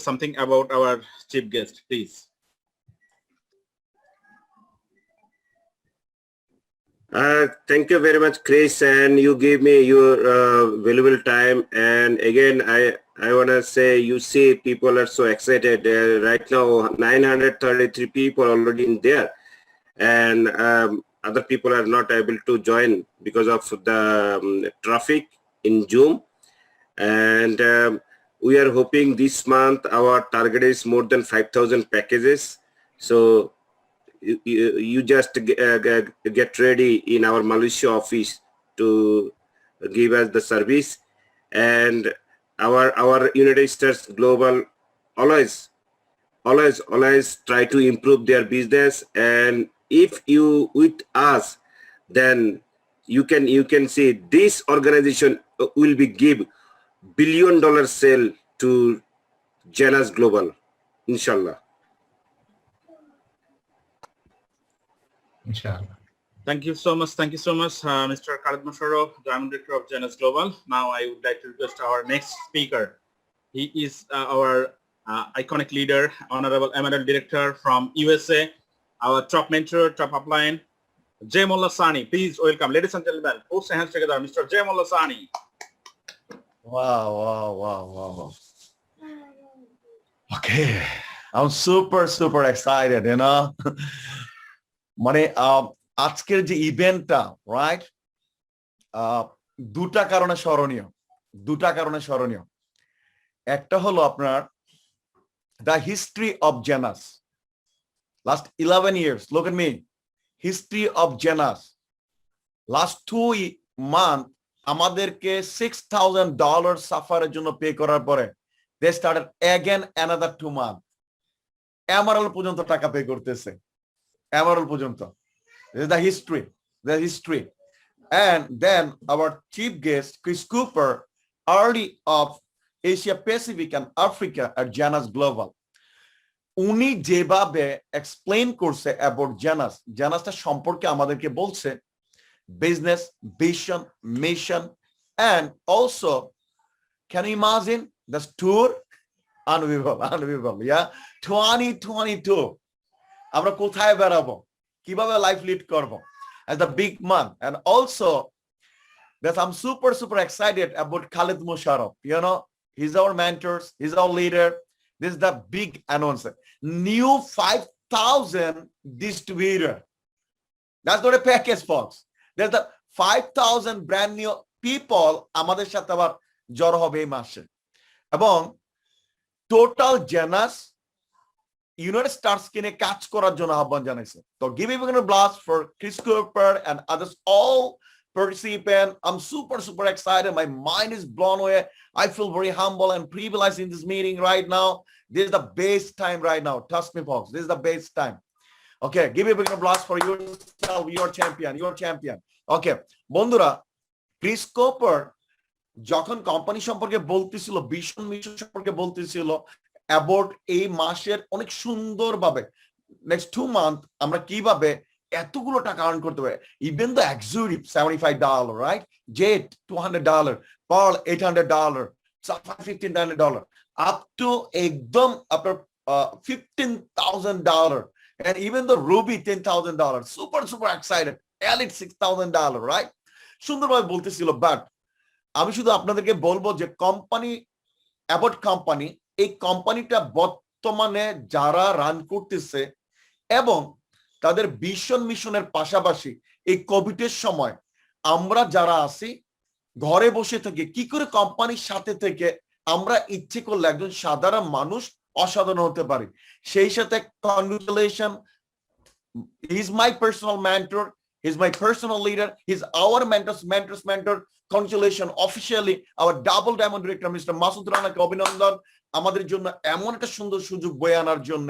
discuss something about our chief guest, please. Thank you very much, Chris, and you gave me your valuable time. And again, I want to say, you see, people are so excited. Right now, 933 people already in there, and other people are not able to join because of the traffic in Zoom. And we are hoping this month our target is more than 5,000 packages. So you just get ready in our Malaysia office to give us the service. And our United States Global always try to improve their business. And if you with us, then you can see this organization will be give $1 billion sale to Janus Global, inshallah. Inshallah. Thank you so much, Mr. Khalid Musharraf, Diamond Director of Janus Global. Now I would like to request our next speaker. He is our iconic leader, Honorable Emerald Director from USA, our top mentor, top upline, Jay Mullah Sani. Please welcome, ladies and gentlemen, put your hands together, Mr. Jay Mullah Sani. Wow. Okay, I'm super excited, you know. মানে আজকের যে ইভেন্টটা, right, দুটা কারণে স্মরণীয়। একটা হলো আপনার the history of genus, last 11 years, look at me, history of genus. Last 2 months আমাদেরকে $6,000 সাফারের জন্য পে করার পরে they started again another 2 months, এমারল পর্যন্ত টাকা পে করতেছে, এমারল পর্যন্ত। This is the history. And then our chief guest, Chris Cooper, already of Asia Pacific and Africa at Janus Global. উনি যেভাবে এক্সপ্লেইন করছে অ্যাবাউট জানাসটা সম্পর্কে আমাদেরকে বলছে business, vision, mission, and also, can you imagine this tour? Unbelievable, yeah. 2022 আমরা কোথায় বেরাবো, কিভাবে life lead করব as the big man. And also that I'm super excited about Khalid Musharraf. You know, he's our mentor, he's our leader. This is the big announcement, new 5,000 distributor. That's not a package, folks. There's the 5,000 brand new people আমাদের সাথে আবার জড়ো হবে এই মাসে, এবং total genus United stars কিনে কাজ করার জন্য আহ্বান জানাইছে। তো give a big blast for Chris Cooper and others, all participant. I'm super excited. My mind is blown away. I feel very humble and privileged in this meeting right now. This is the best time right now. Trust me, folks. This is the best time. Okay, give a big blast for yourself, your champion. Okay, বন্ধুরা, Chris কোপার যখন company সম্পর্কে বলতেছিল, vision mission সম্পর্কে বলতেছিল, about এই মাসের অনেক সুন্দরভাবে নেক্সট 2 months আমরা কিভাবে এতগুলো টাকা আর্ন করতে পারি। Even the executive $75, right, jet $200, pearl $800, sapphire $1,500, up to একদম আপনার $15,000, and even the Ruby $10,000. Super excited. Elite $6,000, right? সুন্দরভাবে বলতেছিল। বাট আমি শুধু আপনাদেরকে বলবো যে কোম্পানি, অ্যাবাউট কোম্পানি, এই কোম্পানিটা বর্তমানে যারা রান করতেছে এবং তাদের ভিশন মিশনের পাশাপাশি এই কোভিডের সময় আমরা যারা আছি ঘরে বসে থেকে কি করে কোম্পানির সাথে থেকে আমরা ইচ্ছে করলে একজন সাধারণ মানুষ অসাধারণ হতে পারি, সেই সাথে congratulation. He is my personal mentor, he is my personal leader, he is our mentor. Congratulation officially our double diamond director mister Masud রানাকে অভিনন্দন আমাদের জন্য এমন একটা সুন্দর সুযোগ বয়ে আনার জন্য।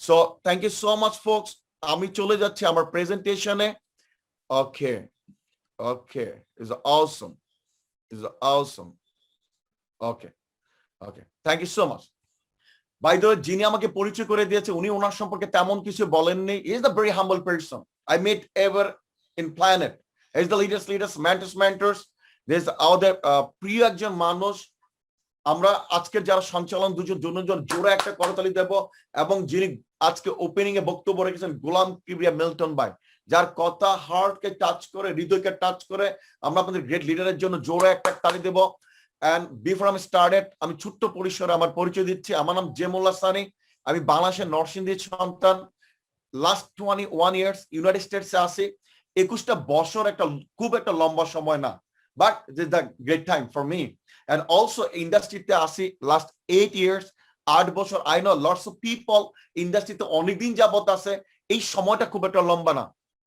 So thank you so much folks. আমি চলে যাচ্ছি আমার প্রেজেন্টেশনে। Okay, is awesome. Okay, thank you so much. By the way, যিনি আমাকে পরিচয় করে দিয়েছে উনি ওনার সম্পর্কে তেমন কিছু বলেননি। He is the very humble person I met ever in planet. He is the leaders, mentors. This our প্রিয় একজন মানুষ, আমরা আজকের যারা সঞ্চালন দুজন জোরে একটা করতালি দেব, এবং যিনি আজকে ওপেনিং এ বক্তব্য রেখেছেন গোলাম কিবরিয়া মিল্টন ভাই, যার কথা হার্টকে টাচ করে, হৃদয়কে টাচ করে। আমরা আপনাদের গ্রেট লিডারের জন্য জোরে একটা তালি দেব। এন্ড বিফোর আমি স্টার্টেড, আমি ছোট্ট পরিসরে আমার পরিচয় দিচ্ছি। আমার নাম জেমুল্লাহ সানি, আমি বাংলাদেশের নরসিংদীর সন্তান। লাস্ট 21 ইয়ার্স ইউনাইটেড স্টেটসে আছি। 21টা বছর খুব একটা লম্বা সময় না, but this the great time for me. And also ইন্ডাস্ট্রিতে আসি লাস্ট 8 ইয়ার্স, 8 বছর। I know lots of people ইন্ডাস্ট্রিতে অনেকদিন যাবত আছে, এই সময়টা খুব একটা লম্বা না,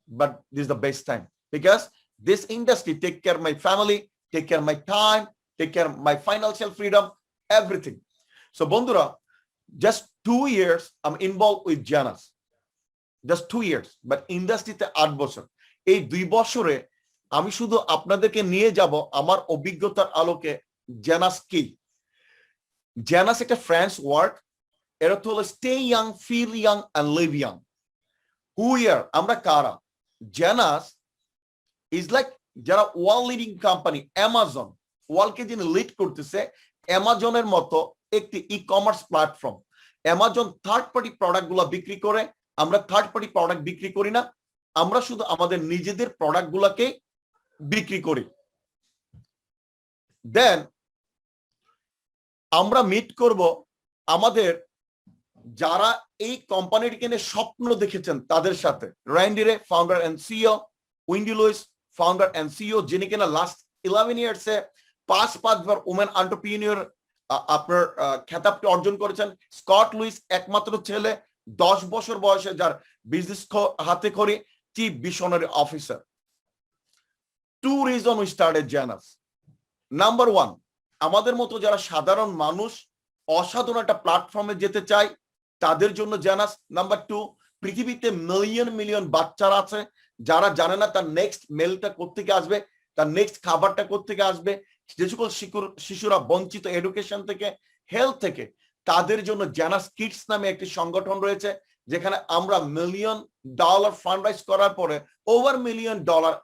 but this the best time because this industry take care my family, take care my time, take care my financial freedom, everything. So বন্ধুরা, just 2 years I'm involved with Janus, just 2 years, but ইন্ডাস্ট্রিতে 8 বছর। এই 2 বছরে আমি শুধু আপনাদেরকে নিয়ে যাব আমার অভিজ্ঞতার আলোকে জানাস কি। জানাস একটা ফ্রেঞ্চ ওয়ার্ড, এর অর্থ হলো stay young, feel young and live young. Who are, আমরা কারা? জানাস ইজ লাইক যারা ওয়ার্ল্ড লিডিং কোম্পানি, অ্যামাজন, ওয়ার্ল্ডকে যিনি লিড করতেছে, অ্যামাজনের মতো একটি e commerce platform. Amazon third party product গুলা বিক্রি করে, আমরা থার্ড পার্টি প্রোডাক্ট বিক্রি করি না, আমরা শুধু আমাদের নিজেদের প্রোডাক্ট গুলাকে বিক্রি করি। দেন আমরা মিট করব আমাদের যারা এই কোম্পানিটিকে নিয়ে স্বপ্ন দেখেছেন তাদের সাথে। Randy Ray, founder and CEO, Wendy Lewis, founder and CEO, যিনি কিনা লাস্ট 11 ইয়ার্সে 5বার ওমেন এন্টারপ্রেনিউর আপনার খেতাবটি অর্জন করেছেন। স্কট লুইস একমাত্র ছেলে, 10 বছর বয়সে, যার বিজনেস হাতে খড়ি, chief visionary officer. 2 reasons we started Janus. Number 1, আমাদের মতো যারা সাধারণ মানুষ অসাধারণ একটা প্ল্যাটফর্মে যেতে চাই তাদের জন্য জানাস। নাম্বার 2, পৃথিবীতে মিলিয়ন বাচ্চারা আছে যারা জানে না তার নেক্সট মেলটা কোত্থেকে আসবে, তার নেক্সট খাবারটা কোত্থেকে আসবে। যে সকল শিশুরা বঞ্চিত এডুকেশন থেকে, হেলথ থেকে, তাদের জন্য জানাস কিডস নামে একটি সংগঠন রয়েছে, যেখানে আমরা $1 মিলিয়ন ফান্ড রাইজ করার পরে ওভার $1 মিলিয়ন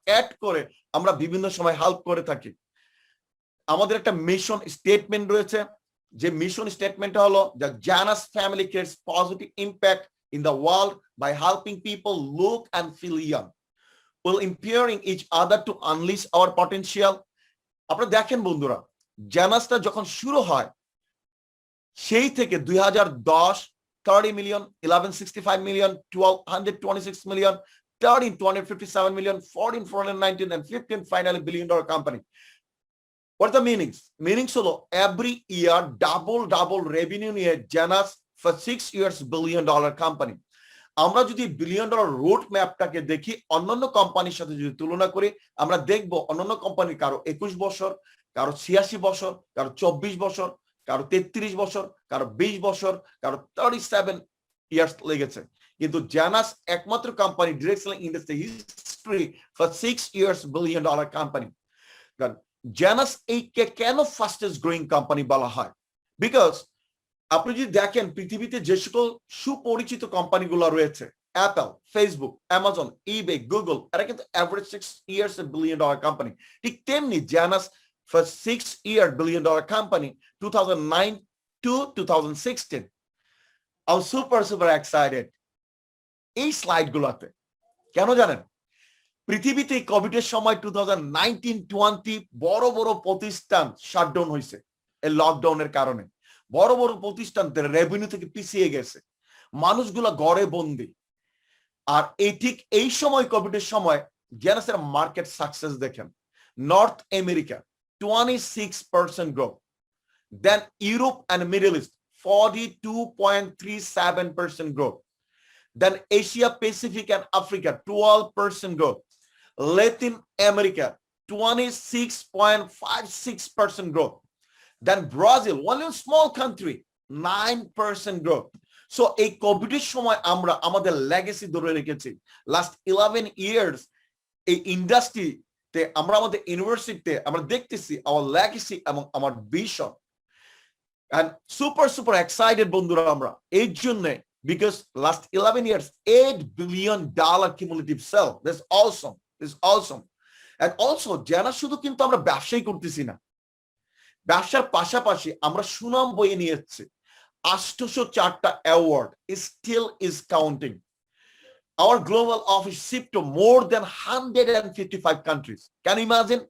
অ্যাড করে আমরা বিভিন্ন সময় হেল্প করে থাকি। আমাদের একটা মিশন স্টেটমেন্ট রয়েছে, যে মিশন স্টেটমেন্টটা হলো the Jeunesse family creates positive impact in the world by helping people look and feel young, while empowering each other to unleash our potential. আপনারা দেখেন বন্ধুরা, জানাসটা যখন শুরু হয় সেই থেকে 2010 30 million, 11 65 million, 12 126 million, 13 257 million, 14 419 and 15 finally $1 billion company. What are the meanings? Meanings হলো every year double revenue নিয়ে জানাস for 6 years $1 billion company. আমরা যদি $1 billion রোড ম্যাপটাকে দেখি অন্যান্য কোম্পানির সাথে যদি তুলনা করি, আমরা দেখব অন্যান্য কোম্পানি কারো 21 বছর, কারো 86 বছর, কারো 24 বছর, কারো 33 বছর, কারো 20 বছর, কারো 37 ইয়ার্স লেগেছে। কিন্তু জানাস একমাত্র company direct selling industry history for 6 years $1 billion company. কারণ জানাস এইকে কেন ফাস্টেস্ট গ্রোয়িং কোম্পানি বলা হয়? বিকজ আপনি যদি দেখেন পৃথিবীতে যে সকল সুপরিচিত কোম্পানিগুলো রয়েছে, অ্যাপল, ফেসবুক, অ্যামাজন, ইবে, গুগল, এরা কিন্তু এভারেজ 6 ইয়ার্স $1 billion কোম্পানি। ঠিক তেমনি জানাস for 6 year $1 billion company 2009 to 2016. I'm super excited এই স্লাইড গুলাতে। কেন জানেন? পৃথিবীতে কোভিড এর সময় 2019-20 বড় প্রতিষ্ঠান শাটডাউন হয়েছে এই লকডাউনের কারণে। বড় প্রতিষ্ঠানদের রেভিনিউ থেকে পিছিয়ে গেছে, মানুষগুলা ঘরে বন্দি। আর এই সময় কোভিড এর সময় জানাসের মার্কেট সাকসেস দেখেন। North America 26% growth. Then Europe and Middle East 42.37% growth. Then Asia Pacific and Africa 12% growth. Latin America 26.56% growth. Then Brazil, one small country, 9% growth. So এই কোভিডের সময় আমরা আমাদের লেগেসি ধরে রেখেছি। লাস্ট 11 ইয়ার্স এই ইন্ডাস্ট্রি আমরা আমাদের ইউনিভার্সিটিতে আমরা দেখতেছি আমার লেগেসি এবং আমার ভিশন। এন্ড সুপার এক্সাইটেড বন্ধুরা আমরা এই জন্য, because last 11 years $8 billion cumulative sale. That's awesome. And also জানা শুধু কিন্তু আমরা ব্যবসায়ী করতেছি না, ব্যবসার পাশাপাশি আমরা সুনাম বয়ে নিয়ে এসেছি 804টা award still is counting. Our global office shipped to more than 155 countries. Can you imagine?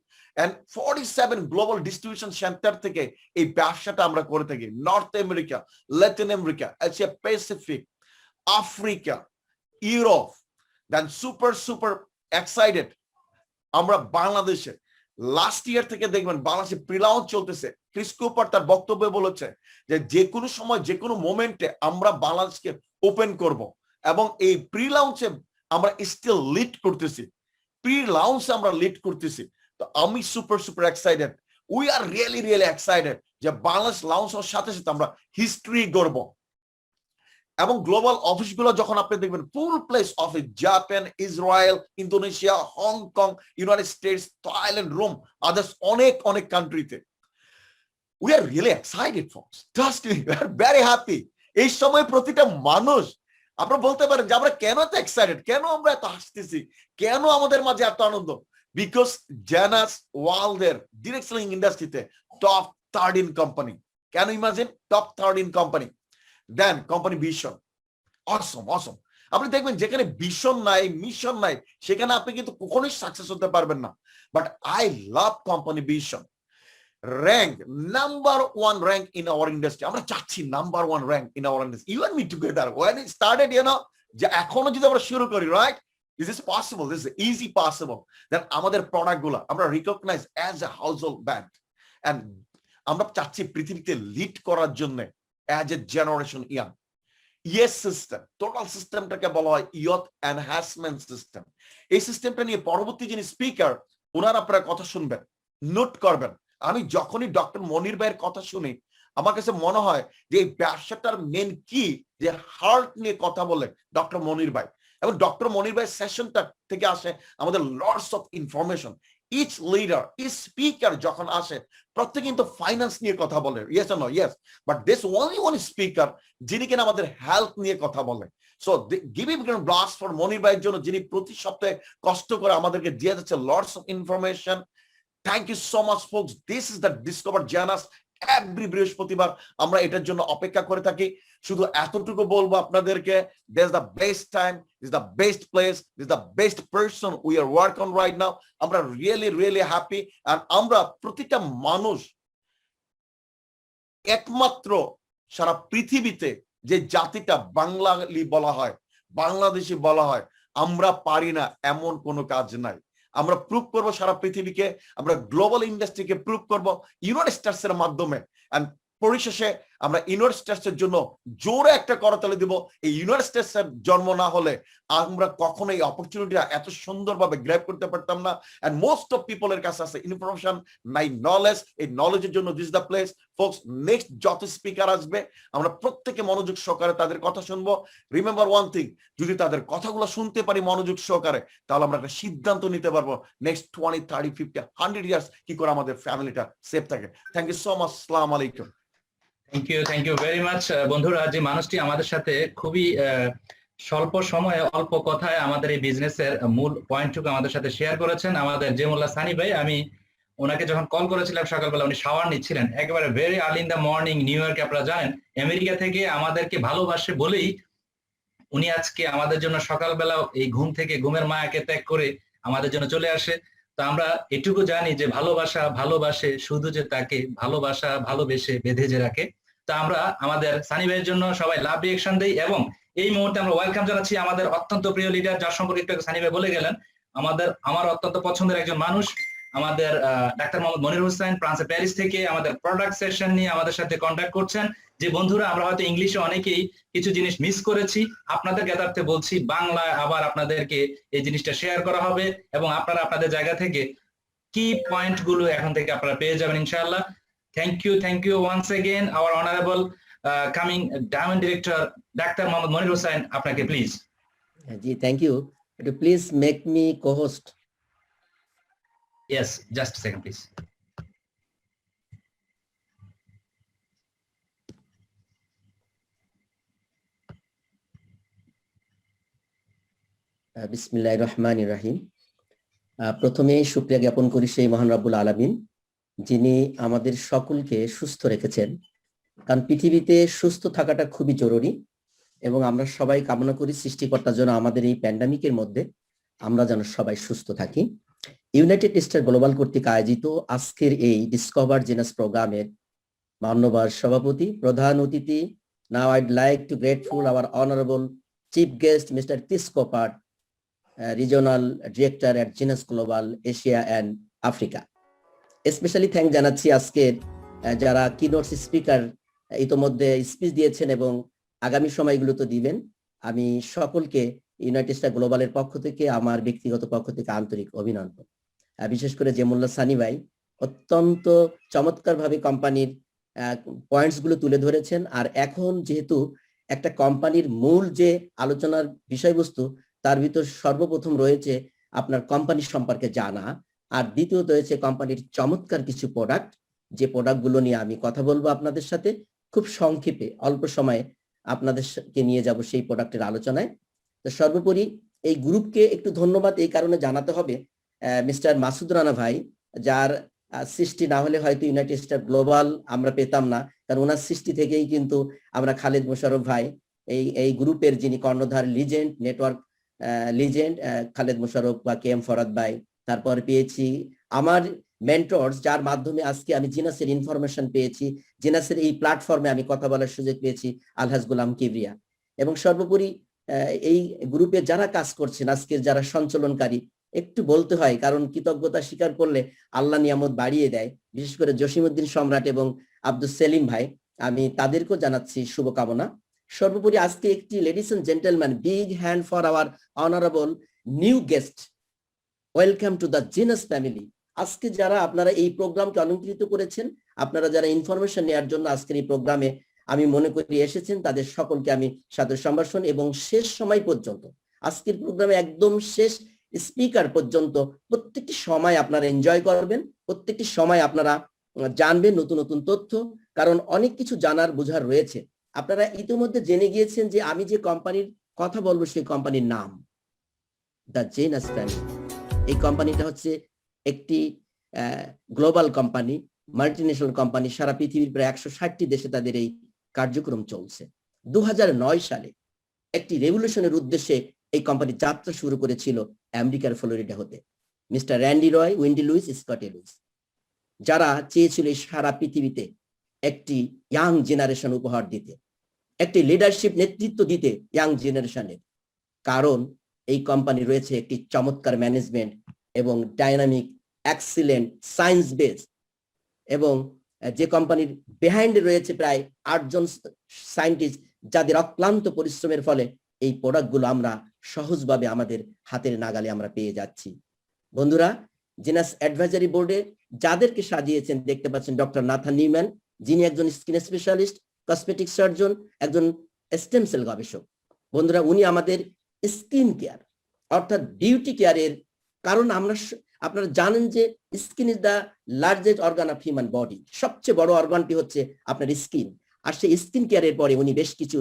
And 47 global distribution center থেকে এই ব্যবসাটা আমরা করে থাকি। North America, Latin America, Asia Pacific, Africa, Europe. Then super excited আমরা বাংলাদেশে লাস্ট ইয়ার থেকে দেখবেন বাংলাদেশে প্রি-লঞ্চ চলতেছে। ক্রিস কুপার তার বক্তব্যে বলেছে যে কোনো সময় যে কোনো মোমেন্টে আমরা বাংলাদেশকে ওপেন করব এবং এই প্রি-লঞ্চে আমরা স্টিল লিড করতেছি, প্রি-লঞ্চে আমরা লিড করতেছি। তো আমি super excited, we are really excited যে বাংলাদেশ লঞ্চ হওয়ার সাথে সাথে আমরা হিস্ট্রি গড়ব। এবং গ্লোবাল অফিসগুলো যখন আপনি দেখবেন full place office, Japan, Israel, Indonesia, Hong Kong, United States, Thailand, Rome, others অনেক কান্ট্রিতে। We are really excited friends, just we are very happy. এই সময় প্রতিটা মানুষ আপনারা বলতে পারেন যে আমরা কেন এত এক্সাইটেড, কেন আমরা এত হাসতেছি, কেন আমাদের মাঝে এত আনন্দ? বিকজ জানাস ওয়ার্ল্ডের ডিরেক্ট সেলিং ইন্ডাস্ট্রিতে top 13 company. Can you imagine? Top 13 company. Then company vision, awesome. আপনি দেখবেন যেখানে ভিশন নাই, মিশন নাই, সেখানে আপনি কিন্তু কখনোই সাকসেস হতে পারবেন না। But I love company vision. Rank number 1 rank in our industry. আমরা চাচ্ছি number 1 rank in our industry. You and me together when it started, you know, যে এখনো যদি আমরা শুরু করি, right, this is possible, this is easy possible. Then আমাদের product গুলো আমরা recognize as a household brand, and আমরা চাচ্ছি পৃথিবীতে লিড করার জন্য as a generation young. Yes system, total সিস্টেমটাকে বলা হয় ইয়থ এনহ্যান্সমেন্ট সিস্টেম। এই সিস্টেমটা নিয়ে পরবর্তী যিনি স্পিকার ওনার আপনারা কথা শুনবেন, নোট করবেন। আমি যখনই ডক্টর মনির ভাইয়ের কথা শুনি আমার কাছে মনে হয় যে এই ব্যবসাটার মেন কি, যে হার্ট নিয়ে কথা বলে ডক্টর মনির ভাই। এবং ডক্টর মনির ভাইয়ের সেশনটা থেকে আসে আমাদের lots of information. Each leader, each speaker যখন আসে প্রত্যেকে কিন্তু ফাইন্যান্স নিয়ে কথা বলে, yes or no? Yes. But this only one speaker যিনি কিনা আমাদের হেলথ নিয়ে কথা বলে। So give it blast for Monir ভাইয়ের জন্য, যিনি প্রতি সপ্তাহে কষ্ট করে আমাদেরকে দিয়ে যাচ্ছে lots of information. Thank you so much folks. This is the discover Jeunesse. Every বৃহস্পতিবার আমরা এটার জন্য অপেক্ষা করে থাকি। শুধু এতটুকু বলবো আপনাদেরকে, this the best time, this the best place, this the best person we are work on right now. আমরা রিয়েলি হ্যাপি। আর আমরা প্রতিটা মানুষ একমাত্র সারা পৃথিবীতে যে জাতিটা বাঙালি বলা হয়, বাংলাদেশি বলা হয়, আমরা পারি না এমন কোনো কাজ নাই। আমরা প্রুভ করবো সারা পৃথিবীকে, আমরা গ্লোবাল ইন্ডাস্ট্রিকে প্রুভ করবো ইউনাইটেড স্টেটস এর মাধ্যমে। এন্ড পরিশেষে আমরা ইউনাইটেড স্টেটস এর জন্য জোরে একটা করতালি দিব। এই ইউনাইটেড স্টেটস এর জন্ম না হলে আমরা কখনো এই অপরচুনিটিটা এত সুন্দরভাবে গ্র্যাব করতে পারতাম না। এন্ড মোস্ট অফ পিপলের কাছে আছে ইনফরমেশন, নাই নলেজ। এই নলেজের জন্য this the place folks. Next যত স্পিকার আসবে আমরা প্রত্যেকে মনোযোগ সহকারে তাদের কথা শুনবো। রিমেম্বার ওয়ান থিং, যদি তাদের কথাগুলো শুনতে পারি মনোযোগ সহকারে, তাহলে আমরা একটা সিদ্ধান্ত নিতে পারবো নেক্সট 20, 30, 50, 100 ইয়ার্স কি করে আমাদের ফ্যামিলিটা সেফ থাকে। Thank you so much. আসসালামু আলাইকুম। Thank you very much. বন্ধুরা, যে মানুষটি আমাদের সাথে খুবই স্বল্প সময়ে অল্প কথায় আমাদের এই বিজনেসের মূল পয়েন্টটুকু আমাদের সাথে শেয়ার করেছেন, আমাদের জেমুল্লাহ সানি ভাই। আমি ওনাকে যখন কল করেছিলাম সকালবেলা, উনি শাওয়ার নিচ্ছিলেন, একেবারে very early in the morning, new ইয়র্কে। আপনারা জানেন আমেরিকা থেকে আমাদেরকে ভালোবাসে বলেই উনি আজকে আমাদের জন্য সকালবেলা এই ঘুম থেকে, ঘুমের মায়াকে ত্যাগ করে আমাদের জন্য চলে আসে। তো আমরা এটুকু জানি যে ভালোবাসা ভালোবাসে শুধু যে তাকে, ভালোবাসা ভালোবেসে বেঁধে যে রাখে। তো আমরা আমাদের সানি ভাইয়ের জন্য সবাই লাভ রিঅ্যাকশন দেই, এবং এই মুহূর্তে আমরা ওয়েলকাম জানাচ্ছি আমাদের অত্যন্ত প্রিয় লিডার, যার সম্পর্কে একটু সানি ভাই বলে গেলেন, আমার অত্যন্ত পছন্দের একজন মানুষ, আমাদের ডাক্তার মোহাম্মদ মনির হোসেন, ফ্রান্সে প্যারিস থেকে আমাদের প্রোডাক্ট সেশন নিয়ে আমাদের সাথে কন্ট্যাক্ট করছেন। যে বন্ধুরা আমরা হয়তো ইংলিশে অনেকেই কিছু জিনিস মিস করেছি, আপনাদের জ্ঞাতার্থে বলছি, বাংলায় আবার আপনাদেরকে এই জিনিসটা শেয়ার করা হবে, এবং আপনারা আপনাদের জায়গা থেকে কি পয়েন্ট গুলো এখন থেকে আপনারা পেয়ে যাবেন ইনশাআল্লাহ। Thank you once again our honorable coming diamond director doctor Mohammad Monir Hossain, আপনাকে প্লিজ। জি, thank you. Please make me co-host. Yes, just a second, please. বিসমিল্লাহির রহমানির রহিম। প্রথমে শুকরিয়া জ্ঞাপন করি সেই মহান রব্বুল আলামিন, যিনি আমাদের সকলকে সুস্থ রেখেছেন, কারণ পৃথিবীতে সুস্থ থাকাটা খুবই জরুরি এবং আমরা সবাই কামনা করি সৃষ্টিকর্তার জন্য আমাদের এই প্যান্ডামিকের মধ্যে আমরা যেন সবাই সুস্থ থাকি। ইউনাইটেড স্টেট গ্লোবাল কর্তৃক আয়োজিত আজকের এই ডিসকভার জেনাস প্রোগ্রামের মান্যবর সভাপতি, প্রধান অতিথি, now I'd like to grateful our honorable chief guest mister Chris Koppert, regional director at Genus global Asia and Africa. Specially thank জানাচ্ছি আজকের যারা কিনোটস স্পিকার ইতোমধ্যে স্পিচ দিয়েছেন এবং আগামী সময়গুলোতে দিবেন। আমি সকলকে ইউনাইটেড স্টেট গ্লোবালের পক্ষ থেকে, আমার ব্যক্তিগত পক্ষ থেকে আন্তরিক অভিনন্দন। বিশেষ করে জেমুল্লাহ সানি ভাই অত্যন্ত চমৎকারভাবে কোম্পানির পয়েন্টস গুলো তুলে ধরেছেন। আর এখন যেহেতু একটা কোম্পানির মূল যে আলোচনার বিষয়বস্তু, তার ভিতর সর্বপ্রথম রয়েছে আপনার কোম্পানি সম্পর্কে জানা, আর দ্বিতীয়ত রয়েছে কোম্পানির চমৎকার কিছু প্রোডাক্ট, যে প্রোডাক্টগুলো নিয়ে আমি কথা বলবো আপনাদের সাথে খুব সংক্ষেপে অল্প সময়ে আপনাদেরকে নিয়ে যাব সেই প্রোডাক্টের আলোচনায়। তো সর্বোপরি এই গ্রুপকে একটু ধন্যবাদ এই কারণে জানাতে হবে, মিস্টার মাসুদ রানা ভাই, যার সৃষ্টি না হলে হয়তো ইউনাইটেড স্টেট গ্লোবাল আমরা পেতাম না, কারণ ওনার সৃষ্টি থেকেই কিন্তু আমরা খালেদ মোশাররফ ভাই এই গ্রুপের যিনি কর্ণধার legend, network legend Khaled Mosharraf বা কে এম ফরাদ ভাই, তারপর পেয়েছি আমার মেন্টরস, যার মাধ্যমে আজকে আমি জিনাসের ইনফরমেশন পেয়েছি, জিনাসের এই প্ল্যাটফর্মে আমি কথা বলার সুযোগ পেয়েছি, আলহাজ গোলাম কিবরিয়া। এবং সর্বোপরি এই গ্রুপে যারা কাজ করছেন, আজকের যারা সঞ্চালনকারী, একটু বলতে হয় কারণ কৃতজ্ঞতা স্বীকার করলে আল্লাহ নিয়ামত বাড়িয়ে দেয়। বিশেষ করে জসিমউদ্দিন সম্রাট এবং আব্দুল সেলিম ভাই, আমি তাদেরকেও জানাচ্ছি শুভকামনা। সর্বোপরি আজকে একটি ladies and gentleman, big hand for our honourable new guest, welcome to the Jeunesse family. আজকে যারা আপনারা এই প্রোগ্রামকে অলংকৃত করেছেন, আপনারা যারা ইনফরমেশন নেওয়ার জন্য আজকের এই প্রোগ্রামে আমি মনে করি এসেছেন, তাদের সকলকে আমি সাদর সম্ভাষণ এবং শেষ সময় পর্যন্ত, আজকের প্রোগ্রামে একদম শেষ স্পিকার পর্যন্ত প্রত্যেকটি সময় আপনারা এনজয় করবেন, প্রত্যেকটি সময় আপনারা জানবেন নতুন নতুন তথ্য, কারণ অনেক কিছু জানার বোঝার রয়েছে। আপনারা ইতিমধ্যে জেনে গিয়েছেন যে আমি যে কোম্পানির কথা বলবো সেই কোম্পানির নাম দ্য জেনাস ফ্যামিলি। এই কোম্পানিটা হচ্ছে একটি গ্লোবাল কোম্পানি, মাল্টিন্যাশনাল কোম্পানি। সারা পৃথিবীর প্রায় 160টি দেশে তাদের এই কার্যক্রম চলছে। 2009 সালে একটি রেভলিউশনের উদ্দেশ্যে এই কোম্পানি যাত্রা শুরু করেছিল আমেরিকার ফ্লোরিডা হতে। মিস্টার র্যান্ডি রয়, উইন্ডি লুইস, স্কটি লুইস, যারা চেয়েছিল সারা পৃথিবীতে একটি ইয়াং জেনারেশন উপহার দিতে, একটি লিডারশিপ নেতৃত্ব দিতে ইয়াং জেনারেশনের। কারণ এই কোম্পানি রয়েছে একটি চমৎকার ম্যানেজমেন্ট এবং ডাইনামিক এক্সিলেন্ট সায়েন্স বেস, এবং যে কোম্পানির বিহাইন্ডে রয়েছে প্রায় 8 জন সায়েন্টিস্ট, যাদের অক্লান্ত পরিশ্রমের ফলে এই প্রোডাক্টগুলো আমরা সহজভাবে আমাদের হাতের নাগালে আমরা পেয়ে যাচ্ছি। বন্ধুরা, জিনাস অ্যাডভাইজারি বোর্ডে যাদেরকে সাজিয়েছেন দেখতে পাচ্ছেন ডক্টর নাথান নিউম্যান, যিনি একজন স্কিন স্পেশালিস্ট, কসমেটিক সার্জন, একজন স্টেম সেল গবেষক। বন্ধুরা, উনি আমাদের স্কিন কেয়ার অর্থাৎ বিউটি কেয়ারের, কারণ আপনারা জানেন যে skin is the largest organ of human body, সবচেয়ে বড় অর্গানটি হচ্ছে আপনার স্কিন। আর সেই স্কিন কেয়ারের পরে উনি বেশ কিছু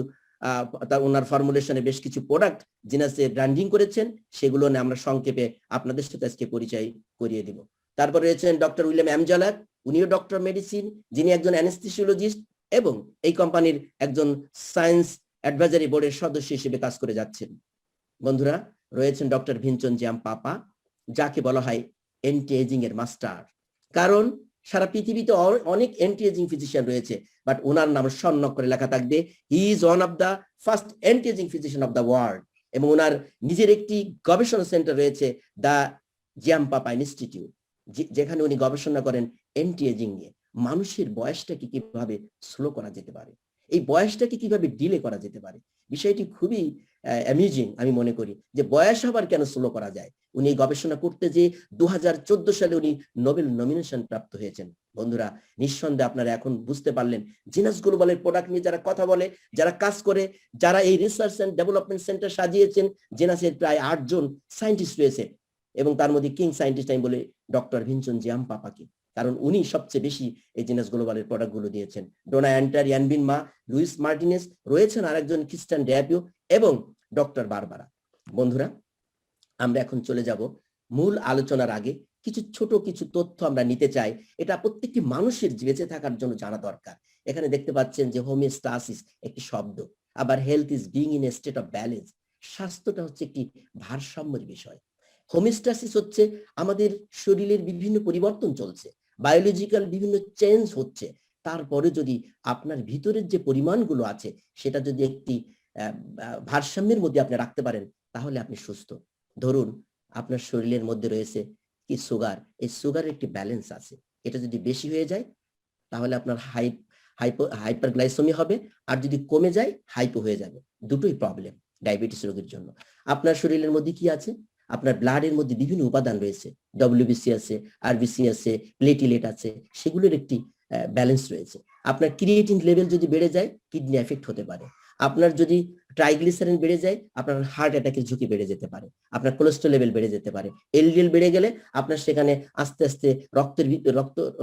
ওনার ফর্মুলেশনে বেশ কিছু প্রোডাক্ট জিনাসে ব্র্যান্ডিং করেছেন, সেগুলো নিয়ে আমরা সংক্ষেপে আপনাদের সাথে আজকে পরিচয় করিয়ে দিব। তারপর রয়েছেন ডক্টর উইলিয়াম এমজালাক, উনিও ডক্টর মেডিসিন, যিনি একজন অ্যানেস্থেসিওলজিস্ট এবং এই কোম্পানির একজন সায়েন্স অ্যাডভাইজারি বোর্ডের সদস্য হিসেবে কাজ করে যাচ্ছেন। বন্ধুরা, রয়েছেন ডক্টর ভিনচন জিয়াম পাপা, যাকে বলা হয় অ্যান্টি এজিং এর মাস্টার। কারণ সারা পৃথিবীতে অনেক অ্যান্টি এজিং ফিজিশিয়ান রয়েছে, বাট ওনার নাম স্বর্ণ করে লেখা থাকবে he is one of the first anti ageing physician of the world. এবং ওনার নিজের একটি গবেষণা সেন্টার রয়েছে, দ্য জিয়াম পাপা ইনস্টিটিউট, যেখানে উনি গবেষণা করেন অ্যান্টি এজিং নিয়ে। মানুষের বয়সটাকে কিভাবে স্লো করা যেতে পারে, এই বয়সটাকে কিভাবে ডিলে করা যেতে পারে, বিষয়টি খুবই অ্যামিউজিং আমি মনে করি, যে বয়স আবার কেন স্লো করা যায়। উনি এই গবেষণা করতে যে 2014 সালে উনি নোবেল নমিনেশন প্রাপ্ত হয়েছেন। বন্ধুরা, নিঃসন্দেহে আপনারা এখন বুঝতে পারলেন জিনাস গ্লোবালের প্রোডাক্ট নিয়ে যারা কথা বলে, যারা কাজ করে, যারা এই রিসার্চ এন্ড ডেভেলপমেন্ট সেন্টার সাজিয়েছেন, জিনাসের প্রায় 8 জন সায়েন্টিস্ট রয়েছে, এবং তার মধ্যে কিং সায়েন্টিস্ট আমি বলে ডক্টর ভিনচন জিয়াম পাপাকে, কারণ উনি সবচেয়ে বেশি এই জিনাস গ্লোবালের প্রোডাক্ট গুলো দিয়েছেন। ডোনা অ্যান্টার, ইয়ানবিন মা, লুইস মার্টিনেস, রয়েছেন আরেকজন খ্রিস্টান ড্যাপিও এবং ডক্টর বারবারা। বন্ধুরা, আমরা এখন চলে যাব মূল আলোচনার আগে কিছু ছোট কিছু তথ্য আমরা নিতে চাই, এটা প্রত্যেকটি মানুষের বেঁচে থাকার জন্য জানা দরকার। এখানে দেখতে পাচ্ছেন যে হোমিওস্টাসিস একটি শব্দ, আবার health is being in a state of balance, স্বাস্থ্যটা হচ্ছে একটি ভারসাম্যের বিষয়। হোমিওস্টাসিস হচ্ছে আমাদের শরীরের বিভিন্ন পরিবর্তন চলছে, বায়োলজিক্যাল বিভিন্ন চেঞ্জ হচ্ছে, তারপরে যদি আপনার ভিতরের যে পরিমাণগুলো আছে সেটা যদি একটি ভারসাম্যের মধ্যে আপনি রাখতে পারেন, তাহলে আপনি সুস্থ। ধরুন আপনার শরীরের মধ্যে রয়েছে কি সুগার, এই সুগারের একটি ব্যালেন্স আছে, এটা যদি বেশি হয়ে যায় তাহলে আপনার হাইপারগ্লাইসেমি হবে, আর যদি কমে যায় হাইপো হয়ে যাবে। দুটোই প্রবলেম ডায়াবেটিস রোগীর জন্য। আপনার শরীরের মধ্যে কি আছে? আপনার ব্লাডের মধ্যে বিভিন্ন উপাদান রয়েছে, ডব্লিউবিসি আছে, আরবিসি আছে, প্লেটিলেট আছে, সেগুলোর একটি ব্যালেন্স রয়েছে। আপনার ক্রিয়েটিন লেভেল যদি বেড়ে যায় কিডনি এফেক্ট হতে পারে। আপনার যদি ট্রাইগ্লিসারিন বেড়ে যায় আপনার হার্ট অ্যাটাকের ঝুঁকি বেড়ে যেতে পারে। আপনার কোলেস্ট্রল লেভেল বেড়ে যেতে পারে। এলডিএল বেড়ে গেলে আপনার সেখানে আস্তে আস্তে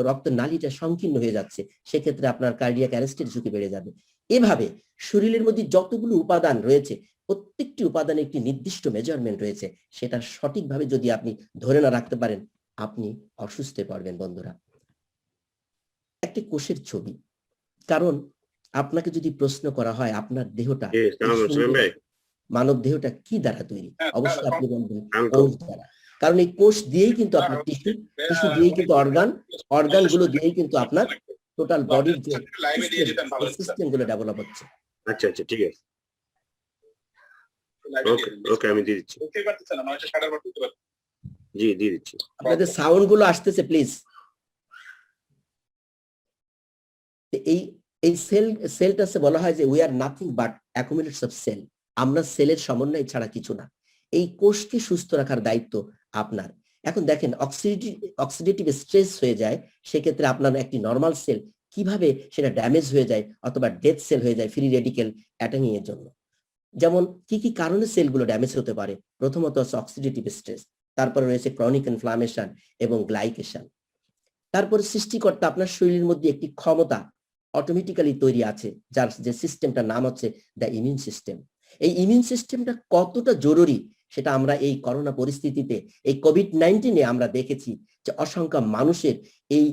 রক্ত নালীটা সংকীর্ণ হয়ে যাচ্ছে, সেক্ষেত্রে আপনার কার্ডিয়াক অ্যারেস্টের ঝুঁকি বেড়ে যাবে। এভাবে শরীরের মধ্যে যতগুলো উপাদান রয়েছে প্রত্যেকটি উপাদানে একটি নির্দিষ্ট মেজারমেন্ট রয়েছে, সেটা সঠিকভাবে যদি আপনি ধরে না রাখতে পারেন আপনি অসুস্থ পড়বেন। বন্ধুরা, একটি কোষের ছবি, কারণ আপনাকে যদি প্রশ্ন করা হয় আপনার দেহটা, মানব দেহটা কি দ্বারা তৈরি, অবশ্যই আপনি বলবেন কোষ দ্বারা, কারণ এই কোষ দিয়েই কিন্তু আপনার টিস্যু দিয়েই কিন্তু অর্গান গুলো দিয়েই কিন্তু আপনার টোটাল বডির যে সিস্টেম গুলো ডেভেলপ হচ্ছে। আচ্ছা আচ্ছা, ঠিক আছে, ওকে আমি দিয়ে দিচ্ছি। জি দিয়ে দিচ্ছি। আপনাদের সাউন্ড গুলো আসতেছে প্লিজ। এই সেলটাকে বলা হয় যে we are nothing but accumulates of cell, আমরা সেলের সমন্বয় ছাড়া কিছু না। এই কোষকে সুস্থ রাখার দায়িত্ব আপনার। এখন দেখেন অক্সিডেটিভ স্ট্রেস হয়ে যায়, সেক্ষেত্রে আপনার একটি নর্মাল সেল কিভাবে সেটা ড্যামেজ হয়ে যায় অথবা ডেথ সেল হয়ে যায় ফ্রি রেডিক্যাল অ্যাটাকিং এর জন্য। যেমন কি কি কারণে সেলগুলো ড্যামেজ হতে পারে? প্রথমত হচ্ছে অক্সিডেটিভ স্ট্রেস, তারপরে রয়েছে ক্রনিক ইনফ্লামেশন এবং গ্লাইকেশন। তারপরে সৃষ্টিকর্তা আপনার শরীরের মধ্যে একটি ক্ষমতা অটোমেটিক্যালি তৈরি আছে, যার যে সিস্টেমটার নাম হচ্ছে দ্য ইমিউন সিস্টেম। এই ইমিউন সিস্টেমটা কতটা জরুরি সেটা আমরা এই করোনা পরিস্থিতিতে, এই কোভিড-19 আমরা দেখেছি যে অসংখ্য মানুষের এই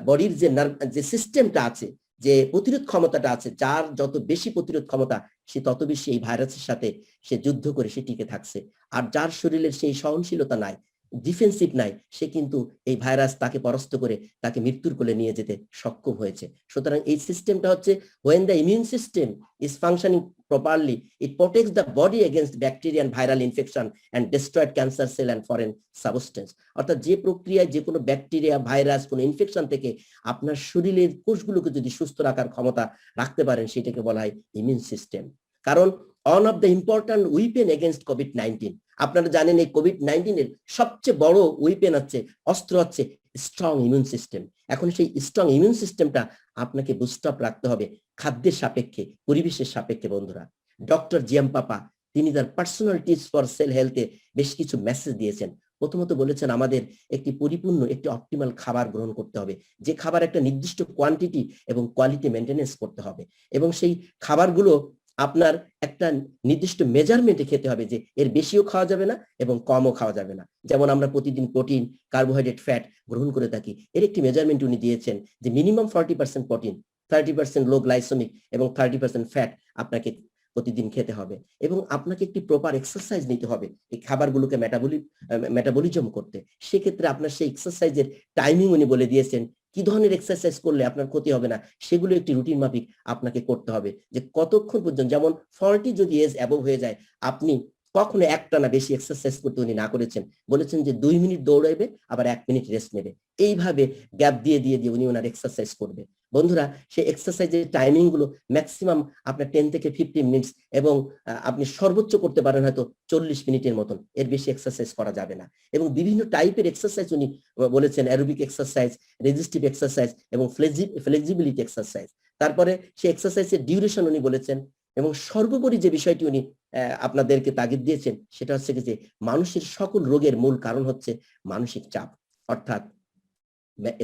বডির যে সিস্টেমটা আছে, যে প্রতিরোধ ক্ষমতাটা আছে, যার যত বেশি প্রতিরোধ ক্ষমতা সে তত বেশি এই ভাইরাসের সাথে সে যুদ্ধ করে সে টিকে থাকছে। আর যার শরীরের সেই সহনশীলতা নাই, ডিফেন্সিভ নাই, সে কিন্তু এই ভাইরাস তাকে পরাস্ত করে তাকে মৃত্যুর কোলে নিয়ে যেতে সক্ষম হয়েছে। সুতরাং এই সিস্টেমটা হচ্ছে when the immune system is functioning properly, it protects the body against bacteria and viral infection and destroyed cancer cell and foreign substance। অর্থাৎ যে প্রক্রিয়ায় যে কোনো ব্যাকটেরিয়া, ভাইরাস, কোনো ইনফেকশন থেকে আপনার শরীরের কোষগুলোকে যদি সুস্থ রাখার ক্ষমতা রাখতে পারেন সেটাকে বলা হয় ইমিউন সিস্টেম। কারণ one of the important weapon against COVID-19, আপনারা জানেন এই কোভিড-19 এর সবচেয়ে বড় ওয়েপেন হচ্ছে, অস্ত্র হচ্ছে স্ট্রং ইমিউন সিস্টেম। এখন সেই স্ট্রং ইমিউন সিস্টেমটা আপনাকে বুস্ট আপ রাখতে হবে খাদ্যের সাপেক্ষে, পরিবেশের সাপেক্ষে। বন্ধুরা, ডক্টর জিএম পাপা তিনি তার পার্সোনাল টিপস ফর সেল হেলথে বেশ কিছু মেসেজ দিয়েছেন। প্রথমত বলেছেন আমাদের একটি পরিপূর্ণ একটি অপটিমাল খাবার গ্রহণ করতে হবে, যে খাবার একটা নির্দিষ্ট কোয়ান্টিটি এবং কোয়ালিটি মেনটেনেন্স করতে হবে, এবং সেই খাবারগুলো আপনার একটা নির্দিষ্ট মেজারমেন্টে খেতে হবে, যে এর বেশিও খাওয়া যাবে না এবং কমও খাওয়া যাবে না। যেমন আমরা প্রতিদিন প্রোটিন, কার্বোহাইড্রেট, ফ্যাট গ্রহণ করে থাকি, এর একটি মেজারমেন্ট উনি দিয়েছেন যে মিনিমাম 40% প্রোটিন, 30% লো গ্লাইসেমিক এবং 30% ফ্যাট আপনাকে প্রতিদিন খেতে হবে, এবং আপনাকে একটি প্রপার এক্সারসাইজ নিতে হবে এই খাবারগুলোকে মেটাবলিজম করতে। সেক্ষেত্রে আপনার সেই এক্সারসাইজের টাইমিং উনি বলে দিয়েছেন, কি ধরনের এক্সারসাইজ করলে আপনার ক্ষতি হবে না সেগুলো একটি রুটিন মাফিক আপনাকে করতে হবে, যে কতক্ষণ পর্যন্ত, যেমন 40 যদি এজ অ্যাবভ হয়ে যায় আপনি কখনো একটানা বেশি এক্সারসাইজ করতে উনি না করেছেন, বলেছেন যে 2 মিনিট দৌড়াইবে আবার 1 মিনিট রেস্ট নেবে, এইভাবে গ্যাপ দিয়ে দিয়ে দিয়ে উনি ওনার এক্সারসাইজ করবে। বন্ধুরা, সেই এক্সারসাইজের টাইমিং গুলো ম্যাক্সিমাম আপনার 10 থেকে 15 মিনিটস, এবং আপনি সর্বোচ্চ করতে পারেন হয়তো 40 মিনিটের মতন, এর বেশি এক্সারসাইজ করা যাবে না। এবং বিভিন্ন টাইপের এক্সারসাইজ উনি বলেছেন, অ্যারোবিক এক্সারসাইজ, রেজিস্টিভ এক্সারসাইজ এবং ফ্লেক্সিবিলিটি এক্সারসাইজ। তারপরে সেই এক্সারসাইজের ডিউরেশন উনি বলেছেন, এবং সর্বোপরি যে বিষয়টি উনি আপনাদেরকে তাগিদ দিয়েছেন সেটা হচ্ছে যে মানুষের সকল রোগের মূল কারণ হচ্ছে মানসিক চাপ, অর্থাৎ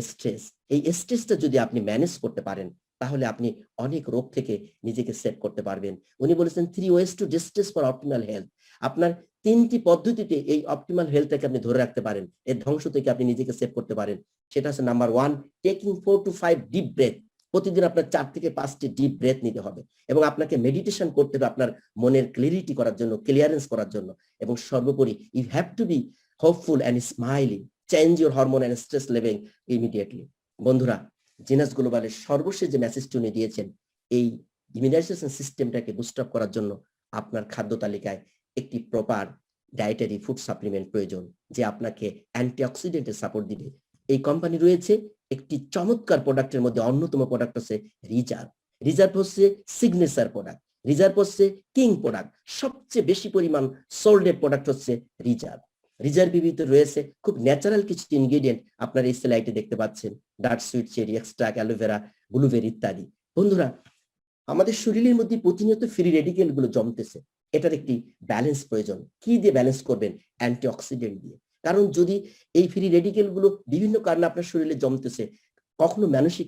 স্ট্রেস। এই স্ট্রেসটা যদি আপনি ম্যানেজ করতে পারেন তাহলে আপনি অনেক রোগ থেকে নিজেকে সেভ করতে পারবেন। উনি বলেছেন 3 ways to distress for optimal health। আপনার 3টি পদ্ধতিতে এই অপটিমাল হেলথটাকে আপনি ধরে রাখতে পারেন, এর ধ্বংস থেকে আপনি নিজেকে সেভ করতে পারেন। সেটা হচ্ছে number 1, taking 4 to 5 deep breadth. প্রতিদিন আপনার 4 থেকে 5টি ডিপ ব্রেথ নিতে হবে এবং আপনাকে মেডিটেশন করতে হবে আপনার মনের ক্লিয়ারিটি করার জন্য, ক্লিয়ারেন্স করার জন্য। এবং সর্বোপরি you have to be hopeful and smiling, change your hormone and stress level immediately. বন্ধুরা, জিনাস গ্লোবালের সর্বশেষ যে মেসেজটি উনি দিয়েছেন, এই ইমিউনাইজেশন সিস্টেমটাকে বুস্ট আপ করার জন্য আপনার খাদ্য তালিকায় একটি প্রপার ডায়েটারি ফুড সাপ্লিমেন্ট প্রয়োজন, যে আপনাকে অ্যান্টিঅক্সিডেন্টের সাপোর্ট দিবে। এই কোম্পানি রয়েছে একটি চমৎকার প্রোডাক্টের মধ্যে অন্যতম প্রোডাক্ট হচ্ছে রিজার্ভ। রিজার্ভ হচ্ছে সিগনেচার প্রোডাক্ট, রিজার্ভ হচ্ছে কিং প্রোডাক্ট, সবচেয়ে বেশি পরিমাণ সোল্ডেড প্রোডাক্ট হচ্ছে রিজার্ভ। রিজার্ভের ভিতরে রয়েছে খুব ন্যাচারাল কিছু ইনগ্রেডিয়েন্ট, আপনার এই স্লাইডে দেখতে পাচ্ছেন, dark sweet cherry extract, aloe vera, blueberry ইত্যাদি। বন্ধুরা, আমাদের শরীরের মধ্যে প্রতিনিয়ত ফ্রি রেডিকেল গুলো জমতেছে, এটার একটি ব্যালেন্স প্রয়োজন। কি দিয়ে ব্যালেন্স করবেন? অ্যান্টিঅক্সিডেন্ট দিয়ে। কারণ যদি এই ফ্রি রেডিকেল গুলো বিভিন্ন কারণে আপনার শরীরে জমতেছে, কখনো মানসিক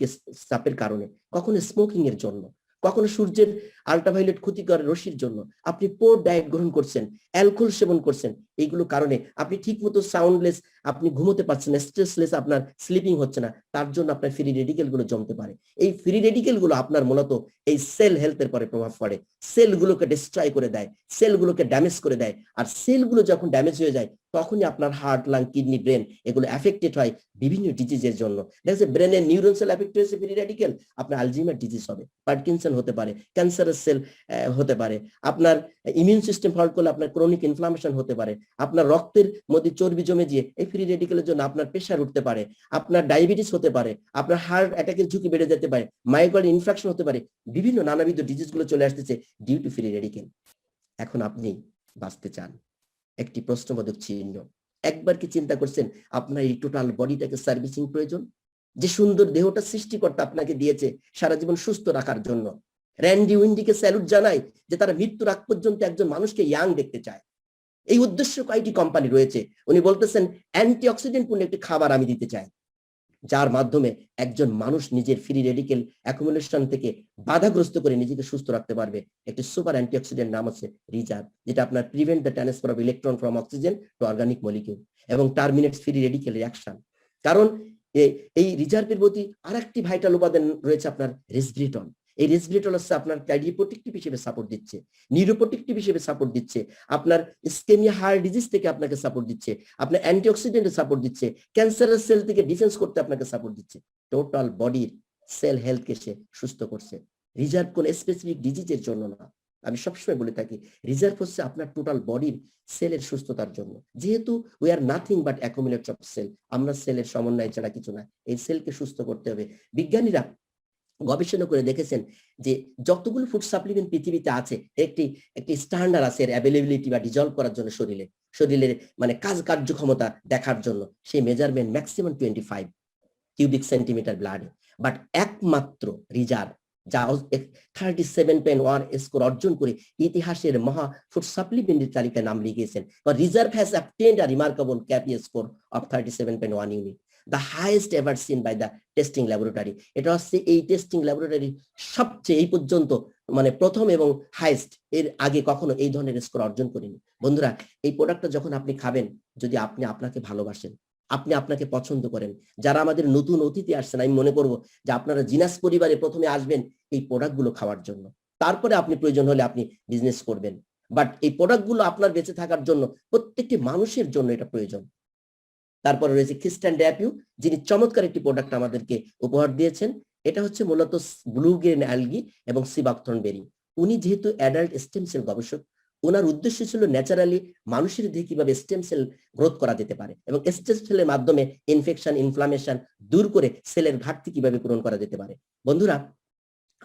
চাপের কারণে, কখনো স্মোকিং এর জন্য, কখনো সূর্যের আল্ট্রাভায়োলেট ক্ষতিকর রশ্মির জন্য, আপনি পোর ডায়েট গ্রহণ করছেন, অ্যালকোহল সেবন করছেন, এইগুলো কারণে আপনি ঠিক মতো সাউন্ডলেস, আপনি ঘুমোতে পারছেন না, স্ট্রেসলেস, আপনার স্লিপিং হচ্ছে না, তার জন্য আপনার ফ্রি রেডিকেল গুলো জমতে পারে। এই ফ্রি রেডিকেল গুলো আপনার মূলত এই সেল হেলথের পরে প্রভাব পড়ে, সেলগুলোকে ডিস্ট্রয় করে দেয়, সেলগুলোকে ড্যামেজ করে দেয়। আর সেলগুলো যখন ড্যামেজ হয়ে যায়, তখনই আপনার হার্ট, লাং, কিডনি, ব্রেন এগুলো এফেক্টেড হয় বিভিন্ন ডিজিজের জন্য। দেখা যাচ্ছে ব্রেনের নিউরন সেল এফেক্ট হয়েছে ফ্রি রেডিকেল, আপনার আলজিমার ডিজিজ হবে, পার্কিনসন হতে পারে, ক্যান্সারের সেল হতে পারে, আপনার ইমিউন সিস্টেম ফল্ট করলে আপনার ক্রনিক ইনফ্লামেশন হতে পারে, আপনার রক্তের মধ্যে চর্বি জমে গিয়ে এই ফ্রি রেডিকেলের জন্য আপনার প্রেশার উঠতে পারে, আপনার ডায়াবেটিস হতে পারে, আপনার হার্ট অ্যাটাকের ঝুঁকি বেড়ে যেতে পারে, মাইগ্রেন ইনফেকশন হতে পারে, বিভিন্ন নানাবিধ ডিজিজ গুলো চলে আসতেছে ডিউ টু ফ্রি রেডিকেল। এখন আপনি বাঁচতে চান, একটি প্রশ্নবোধক চিহ্ন। একবার কি চিন্তা করছেন আপনার এই টোটাল বডিটাকে সার্ভিসিং প্রয়োজন? যে সুন্দর দেহটা সৃষ্টিকর্তা আপনাকে দিয়েছে সারা জীবন সুস্থ রাখার জন্য। র্যান্ডি উইন্ডিকে স্যালুট জানাই যে তারা মৃত্যুর আগ পর্যন্ত একজন মানুষকে ইয়াং দেখতে চায়। এই উদ্দেশ্য কয়টি কোম্পানি রয়েছে। উনি বলতেছেন অ্যান্টিঅক্সিডেন্ট পূর্ণ একটি খাবার আমি দিতে চাই, যার মাধ্যমে একজন মানুষ নিজের ফ্রি রেডিকেল অ্যাকুমুলেশন থেকে বাধাগ্রস্ত করে নিজেকে সুস্থ রাখতে পারবে। একটি সুপার অ্যান্টিঅক্সিডেন্ট নাম হচ্ছে রিজার্ভ, যেটা আপনার prevent the transfer of electron from oxygen to organic molecule এবং টার্মিনেটস ফ্রি রেডিকেল রিঅ্যাকশন। কারণ এই রিজার্ভের প্রতি আরেকটি ভাইটাল উপাদান রয়েছে আপনার রেসভেরিটল। এই রেসভেরিটল হচ্ছে আপনার কার্ডিওপ্রোটেক্টিভ হিসেবে সাপোর্ট দিচ্ছে, নিউরোপ্রোটেক্টিভ হিসেবে সাপোর্ট দিচ্ছে, আপনার ইসকেমিয়া হার্ট ডিজিজ থেকে আপনাকে সাপোর্ট দিচ্ছে, আপনার অ্যান্টিঅক্সিডেন্টের সাপোর্ট দিচ্ছে, ক্যান্সারের সেল থেকে ডিফেন্স করতে আপনাকে সাপোর্ট দিচ্ছে, টোটাল বডির সেল হেলথকে সে সুস্থ করছে। রিজার্ভ কোন স্পেসিফিক ডিজিজের জন্য না, আমি সবসময় বলে থাকি রিজার্ভ হচ্ছে আপনার টোটাল বডির সেলের সুস্থতার জন্য। যেহেতু we are nothing but accumulator of cell, আমরা সেলের সমন্বয় ছাড়া কিছু না, এই সেলকে সুস্থ করতে হবে। বিজ্ঞানীরা গবেষণা করে দেখেছেন যে যতগুলো ফুড সাপ্লিমেন্ট পৃথিবীতে আছে একটি স্ট্যান্ডার্ড আছে এর অ্যাভেলেবিলিটি বা ডিজলভ করার জন্য, শরীরের মানে কার্যক্ষমতা দেখার জন্য। সেই মেজারমেন্ট ম্যাক্সিমাম 25 কিউবিক সেন্টিমিটার ব্লাডে, বাট একমাত্র রিজার্ভ যা 37.1 স্কোর অর্জন করে ইতিহাসের মহা ফুড সাপ্লিমেন্টের তালিকায় নাম লিখিয়েছেন। Reserve has obtained a remarkable CAPE score of 37.1 unit, the highest ever seen by the testing laboratory। এটা হচ্ছে এই টেস্টিং ল্যাবরেটরি সবচেয়ে এই পর্যন্ত মানে প্রথম এবং হাইয়েস্ট, এর আগে কখনো এই ধরনের স্কোর অর্জন করেনি। বন্ধুরা, এই প্রোডাক্টটা যখন আপনি খাবেন, যদি আপনি আপনাকে ভালোবাসেন, আপনি আপনাকে পছন্দ করেন, যারা আমাদের নতুন অতিথি আসছেন, আমি মনে করবো যে আপনারা জিনাস পরিবারে প্রথমে আসবেন এই প্রোডাক্টগুলো খাওয়ার জন্য, তারপরে আপনি প্রয়োজন হলে আপনি বিজনেস করবেন। বাট এই প্রোডাক্টগুলো আপনার বেঁচে থাকার জন্য, প্রত্যেকটি মানুষের জন্য এটা প্রয়োজন। তারপরে রয়েছে খ্রিস্টান ড্যাপিউ, যিনি চমৎকার একটি প্রোডাক্ট আমাদেরকে উপহার দিয়েছেন। এটা হচ্ছে মূলত ব্লু গ্রেন অ্যালগি এবং সিবাকথর্ন বেরি। উনি যেহেতু অ্যাডাল্ট স্টেম সেল গবেষক, ওনার উদ্দেশ্য ছিল ন্যাচারালি মানুষের দেহে কিভাবে স্টেম সেল গ্রোথ করা যেতে পারে এবং স্টেম সেলের মাধ্যমে ইনফেকশন, ইনফ্লামেশন দূর করে সেলের ঘাটতি কিভাবে পূরণ করা যেতে পারে। বন্ধুরা,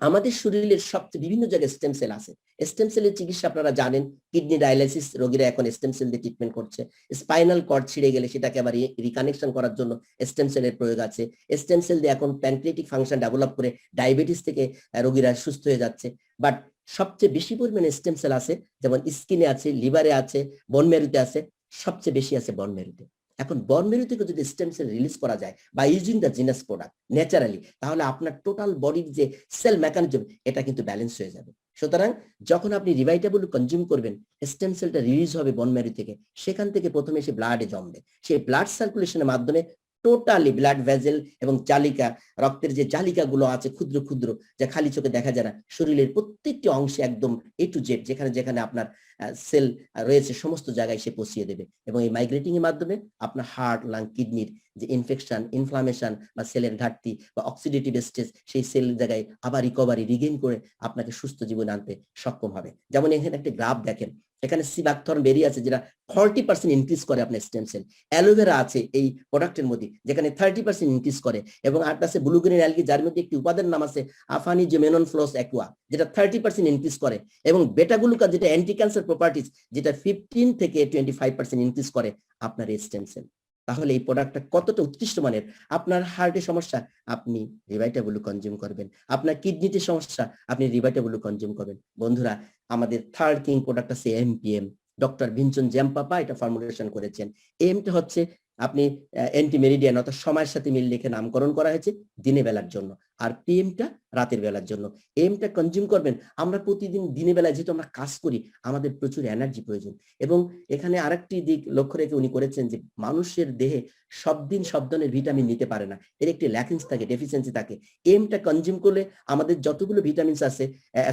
আমাদের শরীরের সবচেয়ে বিভিন্ন জায়গায় স্টেম সেল আছে। স্টেম সেলের চিকিৎসা আপনারা জানেন, কিডনি ডায়ালাইসিস রোগীরা এখন স্টেম সেল দিয়ে ট্রিটমেন্ট করছে। স্পাইনাল কর্ড ছিঁড়ে গেলে সেটাকে আবার রিকানেকশন করার জন্য স্টেম সেলের প্রয়োগ আছে। স্টেম সেল দিয়ে এখন প্যানক্রিয়াটিক ফাংশন ডেভেলপ করে ডায়াবেটিস থেকে রোগীরা সুস্থ হয়ে যাচ্ছে। বাট সবচেয়ে বেশি পরিমাণে স্টেম সেল আছে যেমন স্কিনে আছে, লিভারে আছে, বোন ম্যারোতে আছে, সবচেয়ে বেশি আছে বোন ম্যারোতে। এখন বোন ম্যারো থেকে যদি স্টেম সেল রিলিজ করা যায় বা using the genius product naturally, তাহলে আপনার টোটাল বডির যে সেল মেকানিজম এটা কিন্তু ব্যালেন্স হয়ে যাবে। সুতরাং যখন আপনি রিভাইটাবল কনজিউম করবেন, স্টেম সেলটা রিলিজ হবে বোন ম্যারো থেকে, সেখান থেকে প্রথমে এসে ব্লাডে জমবে, সেই ব্লাড সার্কুলেশনের মাধ্যমে টোটালি ব্লাড ভেজেল এবং জালিকা, রক্তের যে জালিকাগুলো আছে ক্ষুদ্র ক্ষুদ্র, যা খালি চোখে দেখা যায় না, শরীরের প্রত্যেকটি অংশে একদম A to Z যেখানে যেখানে আপনার সেল রয়েছে সমস্ত জায়গায় সে পৌঁছিয়ে দেবে। এবং এই মাইগ্রেটিং এর মাধ্যমে আপনার হার্ট, লাং, কিডনির যে ইনফেকশন, ইনফ্লামেশন বা সেলের ঘাটতি বা অক্সিডেটিভ স্ট্রেস, সেই সেল জায়গায় আবার রিকভারি রিগেইন করে আপনাকে সুস্থ জীবন আনতে সক্ষম হবে। যেমন এখানে একটা গ্রাফ দেখেন, এখানে সিবাকথর্ন বেরিয়ে আছে যেটা 40% ইনক্রিজ করে আপনার স্টেম সেল। অ্যালোভেরা আছে এই প্রোডাক্টের মধ্যে যেখানে 30% ইনক্রিজ করে, এবং আর আছে ব্লুগ্রিন অ্যালগি যার মধ্যে একটি উপাদান নাম আছে আফানি জেমেনন ফ্লোস অ্যাকুয়া যেটা 30% ইনক্রিজ করে, এবং বেটা গ্লুকান যেটা অ্যান্টি ক্যান্সার প্রপার্টিজ যেটা 15 থেকে 25% ইনক্রিজ করে আপনার এই স্টেম সেল। তাহলে এই প্রোডাক্টটা কতটা উৎকৃষ্ট মানের। আপনার হার্টের সমস্যা, আপনি রিভাইটাবল কনজিউম করবেন। আপনার কিডনিতে সমস্যা, আপনি রিভাইটাবল কনজিউম করবেন। বন্ধুরা, আমাদের থার্ড কিং প্রোডাক্ট আছে এমপিএম। ডক্টর ভিনসন জ্যামপাপা এটা ফর্মুলেশন করেছেন। এমটা হচ্ছে আপনি অ্যান্টি মেরিডিয়ান অর্থাৎ সময়ের সাথে মিল রেখে নামকরণ করা হয়েছে দিনের বেলার জন্য, আর পিএমটা রাতের বেলার জন্য। এমটা কনজিউম করবেন। আমরা প্রতিদিন দিনের বেলায় যেহেতু আমরা কাজ করি, আমাদের প্রচুর এনার্জি প্রয়োজন, এবং এখানে আরেকটি দিক লক্ষ্য রেখে উনি করেছেন যে মানুষের দেহে সব দিন সব ধরনের ভিটামিন নিতে পারে না, এর একটি ল্যাকিংস থাকে, ডেফিসিয়েন্সি থাকে। এমটা কনজিউম করলে আমাদের যতগুলো ভিটামিনস আছে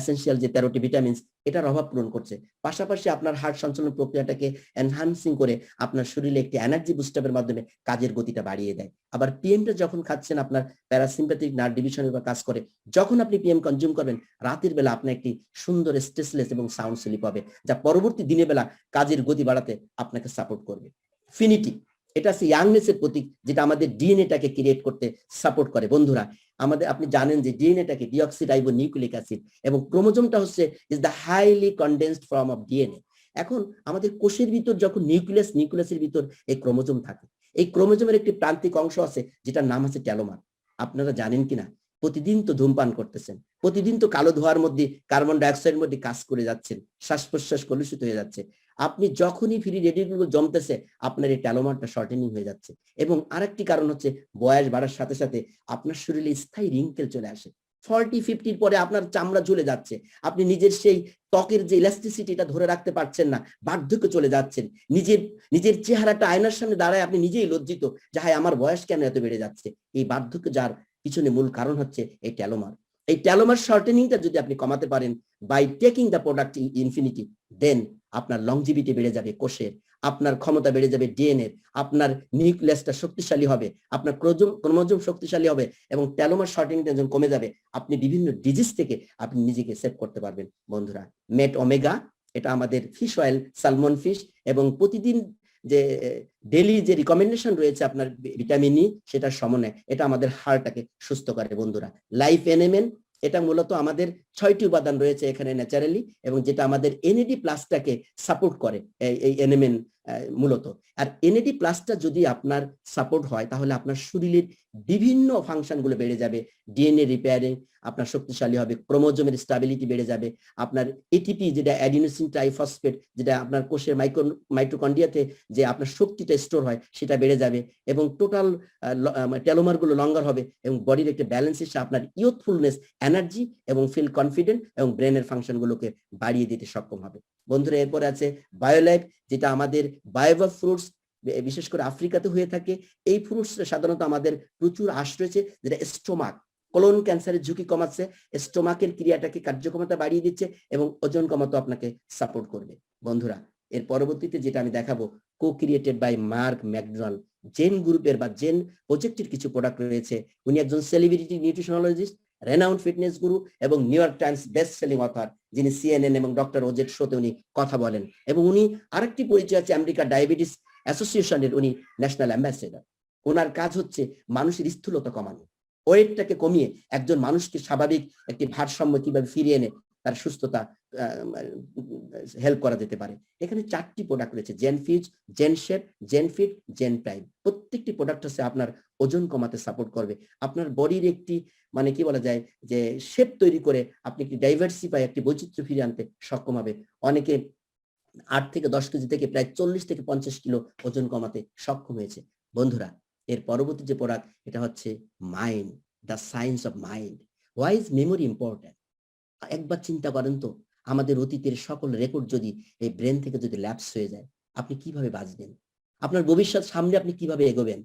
এসেনশিয়াল যে 13টি ভিটামিনস, এটার অভাব পূরণ করছে। পাশাপাশি আপনার হার্ট সঞ্চালন প্রক্রিয়াটাকে এনহান্সিং করে আপনার শরীরে একটি এনার্জি বুস্টাপের মাধ্যমে কাজের গতিটা বাড়িয়ে দেয়। আবার পিএমটা যখন খাচ্ছেন আপনার প্যারাসিম্প্যাথিক নার্ভ ডিভিশনের উপর কাজ করে। যখন আপনি পিএম কনজিউম করবেন, রাতের বেলা আপনার একটি সুন্দর স্ট্রেসলেস এবং সাউন্ড স্লিপ হবে, যা পরবর্তী দিনের বেলা কাজের গতি বাড়াতে আপনাকে সাপোর্ট করবে। ফিনিটি, এটা হচ্ছে ইয়াংনেসের প্রতীক, যেটা আমাদের ডিএনএটাকে ক্রিয়েট করতে সাপোর্ট করে। বন্ধুরা, আমাদের আপনি জানেন যে ডিএনএটাকে ডিঅক্সিরাইবো নিউক্লিক অ্যাসিড, এবং ক্রোমোজোমটা হচ্ছে is the highly condensed form of DNA. এখন আমাদের কোষের ভিতর যখন নিউক্লিয়াসের ভিতর এই ক্রোমোজোম থাকে, এই ক্রোমোজোমের একটি প্রান্তিক অংশ আছে যেটার নাম আছে টেলোমার। আপনারা জানেন কিনা, প্রতিদিন তো ধূমপান করতেছেন, প্রতিদিন তো কালো ধোঁয়ার মধ্যে, কার্বন ডাইঅক্সাইডের মধ্যে কাজ করে যাচ্ছেন, শ্বাস প্রশ্বাস কলুষিত হয়ে যাচ্ছে। আপনি যখনই ফ্রি রেডিকেলগুলো জমতেছে, আপনার এই টেলোমারটা শর্টেনিং হয়ে যাচ্ছে। এবং আরেকটি কারণ হচ্ছে বয়স বাড়ার সাথে সাথে আপনার শরীরে স্থায়ী রিঙ্কেল চলে আসে। 40-50 পরে আপনার চামড়া ঝুলে যাচ্ছে, আপনি নিজের সেই ত্বকের যে ইলাস্টিসিটি এটা ধরে রাখতে পারছেন না, বার্ধক্য চলে যাচ্ছেন। নিজের চেহারাটা আয়নার সামনে দাঁড়ায় আপনি নিজেই লজ্জিত যে হায় আমার বয়স কেন এত বেড়ে যাচ্ছে। এই বার্ধক্য যার পিছনে মূল কারণ হচ্ছে এই টেলোমার। এই টেলোমার শর্টেনিংটা যদি আপনি কমাতে পারেন by taking the product infinity, then আপনার লংজিভিটি বেড়ে যাবে কোষের, আপনার ক্ষমতা বেড়ে যাবে ডিএনএ, আপনার নিউক্লিয়াসটা শক্তিশালী হবে, আপনার ক্রোমোজোম শক্তিশালী হবে, এবং টেলোমার শর্টেনিংটা যখন কমে যাবে, আপনি বিভিন্ন ডিজিজ থেকে আপনি নিজেকে সেভ করতে পারবেন। বন্ধুরা, মেট ওমেগা, এটা আমাদের ফিশ অয়েল, সালমন ফিশ, এবং প্রতিদিন যে ডেইলি যে রিকমেন্ডেশন রয়েছে আপনার ভিটামিন ই, সেটার সমন্বয়, এটা আমাদের হার্টটাকে সুস্থ করে। বন্ধুরা, লাইফ এনএমএন, এটা মূলত আমাদের 6টি উপাদান রয়েছে এখানে ন্যাচারালি, এবং যেটা আমাদের এনএডি প্লাসটাকে সাপোর্ট করে এই এনএমএন মূলত। আর এনএডি প্লাসটা যদি আপনার সাপোর্ট হয়, তাহলে আপনার শরীরের বিভিন্ন ফাংশন গুলো বেড়ে যাবে। ডিএনএ রিপেয়ারিং আপনার শক্তিশালী হবে, ক্রোমোজোমের স্টেবিলিটি বেড়ে যাবে, আপনার এটিপি যেটা অ্যাডিনোসিন ট্রাইফসফেট, যেটা আপনার কোষের মাইটোকন্ড্রিয়াতে যে আপনার শক্তিটা স্টোর হয়, সেটা বেড়ে যাবে, এবং টোটাল টেলোমার গুলো লঙ্গার হবে, এবং বডির একটা ব্যালেন্স এসে আপনার ইউথফুলনেস, এনার্জি এবং ফিল কনফিডেন্ট এবং ব্রেনের ফাংশন গুলোকে বাড়িয়ে দিতে সক্ষম হবে। বন্ধুরা, এরপরে আছে বায়োলাইফ, যেটা আমাদের বায়োবা ফ্রুটস, বিশেষ করে আফ্রিকাতে হয়ে থাকে। এই ফ্রুটস সাধারণত আমাদের প্রচুর আঁশ রয়েছে, যেটা স্টোমাক, কোলন ক্যান্সারের ঝুঁকি কমাচ্ছে, স্টোমাকের ক্রিয়াটাকে কার্যক্ষমতা বাড়িয়ে দিচ্ছে, এবং ওজন কমাতে আপনাকে সাপোর্ট করবে। বন্ধুরা, এর পরবর্তীতে যেটা আমি দেখাবো, co created by Mark McDonald, Zen গ্রুপের বা জেন প্রজেক্টের কিছু প্রোডাক্ট রয়েছে। উনি একজন সেলিব্রিটি নিউট্রিশনোলজিস্ট, রেনাউন্ড ফিটনেস গুরু, এবং new York Times best selling author, যিনি সিএনএন এবং ডক্টর ওজেড শোতে উনি কথা বলেন। এবং উনি আরেকটি পরিচয় আছে আমেরিকা ডায়াবেটিস অ্যাসোসিয়েশনের, উনি ন্যাশনাল অ্যাম্বাসেডর। ওনার কাজ হচ্ছে মানুষের স্থূলতা কমানো, ওয়েটটাকে কমিয়ে একজন মানুষকে স্বাভাবিক একটি ভারসাম্য কিভাবে ফিরিয়ে এনে তার সুস্থতা হেল্প করা যেতে পারে। এখানে 4টি প্রোডাক্ট রয়েছে, জেনফিউজ, জেনশেপ, জেনফিট, জেন প্রাইম। প্রত্যেকটি প্রোডাক্ট হচ্ছে আপনার ওজন কমাতে সাপোর্ট করবে, আপনার বডির একটি মানে কি বলা যায় যে শেপ তৈরি করে আপনি একটি ডাইভার্সিফাই, একটি বৈচিত্র্য ফিরিয়ে আনতে সক্ষম হবে। অনেকে 8 থেকে 10 কেজি থেকে প্রায় 40 থেকে 50 কিলো ওজন কমাতে সক্ষম হয়েছে। বন্ধুরা, এর পরবর্তী যে প্রোডাক্ট, এটা হচ্ছে mind, the science of mind. Why is memory important? একবার চিন্তা করেন তো, আমাদের অতীতের সকল রেকর্ড যদি এই ব্রেন থেকে যদি ল্যাপস হয়ে যায়, আপনি কিভাবে বাঁচবেন? আপনার ভবিষ্যৎ সামনে আপনি কিভাবে এগোবেন?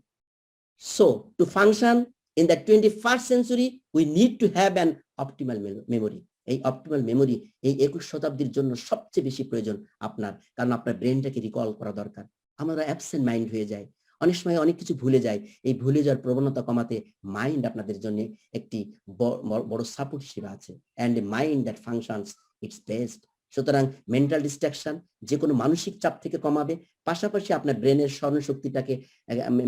So to function in the 21st century, we need to have an optimal memory. এই অপটিমাল মেমোরি এই 21 শতাব্দীর জন্য সবচেয়ে বেশি প্রয়োজন আপনার, কারণ আপনার ব্রেনটাকে রিকল করা দরকার। আমরা অ্যাবসেন্ট মাইন্ড হয়ে যায়, অনেক সময় অনেক কিছু ভুলে যায়। এই ভুলে যাওয়ার প্রবণতা কমাতে মাইন্ড আপনাদের জন্য একটি বড় সাপোর্ট হিসেবে আছে। And a mind that functions it's best. সুতরাং মেন্টাল ডিস্ট্রাকশন যে কোনো মানসিক চাপ থেকে কমাবে, পাশাপাশি আপনার ব্রেনের স্মরণশক্তিটাকে,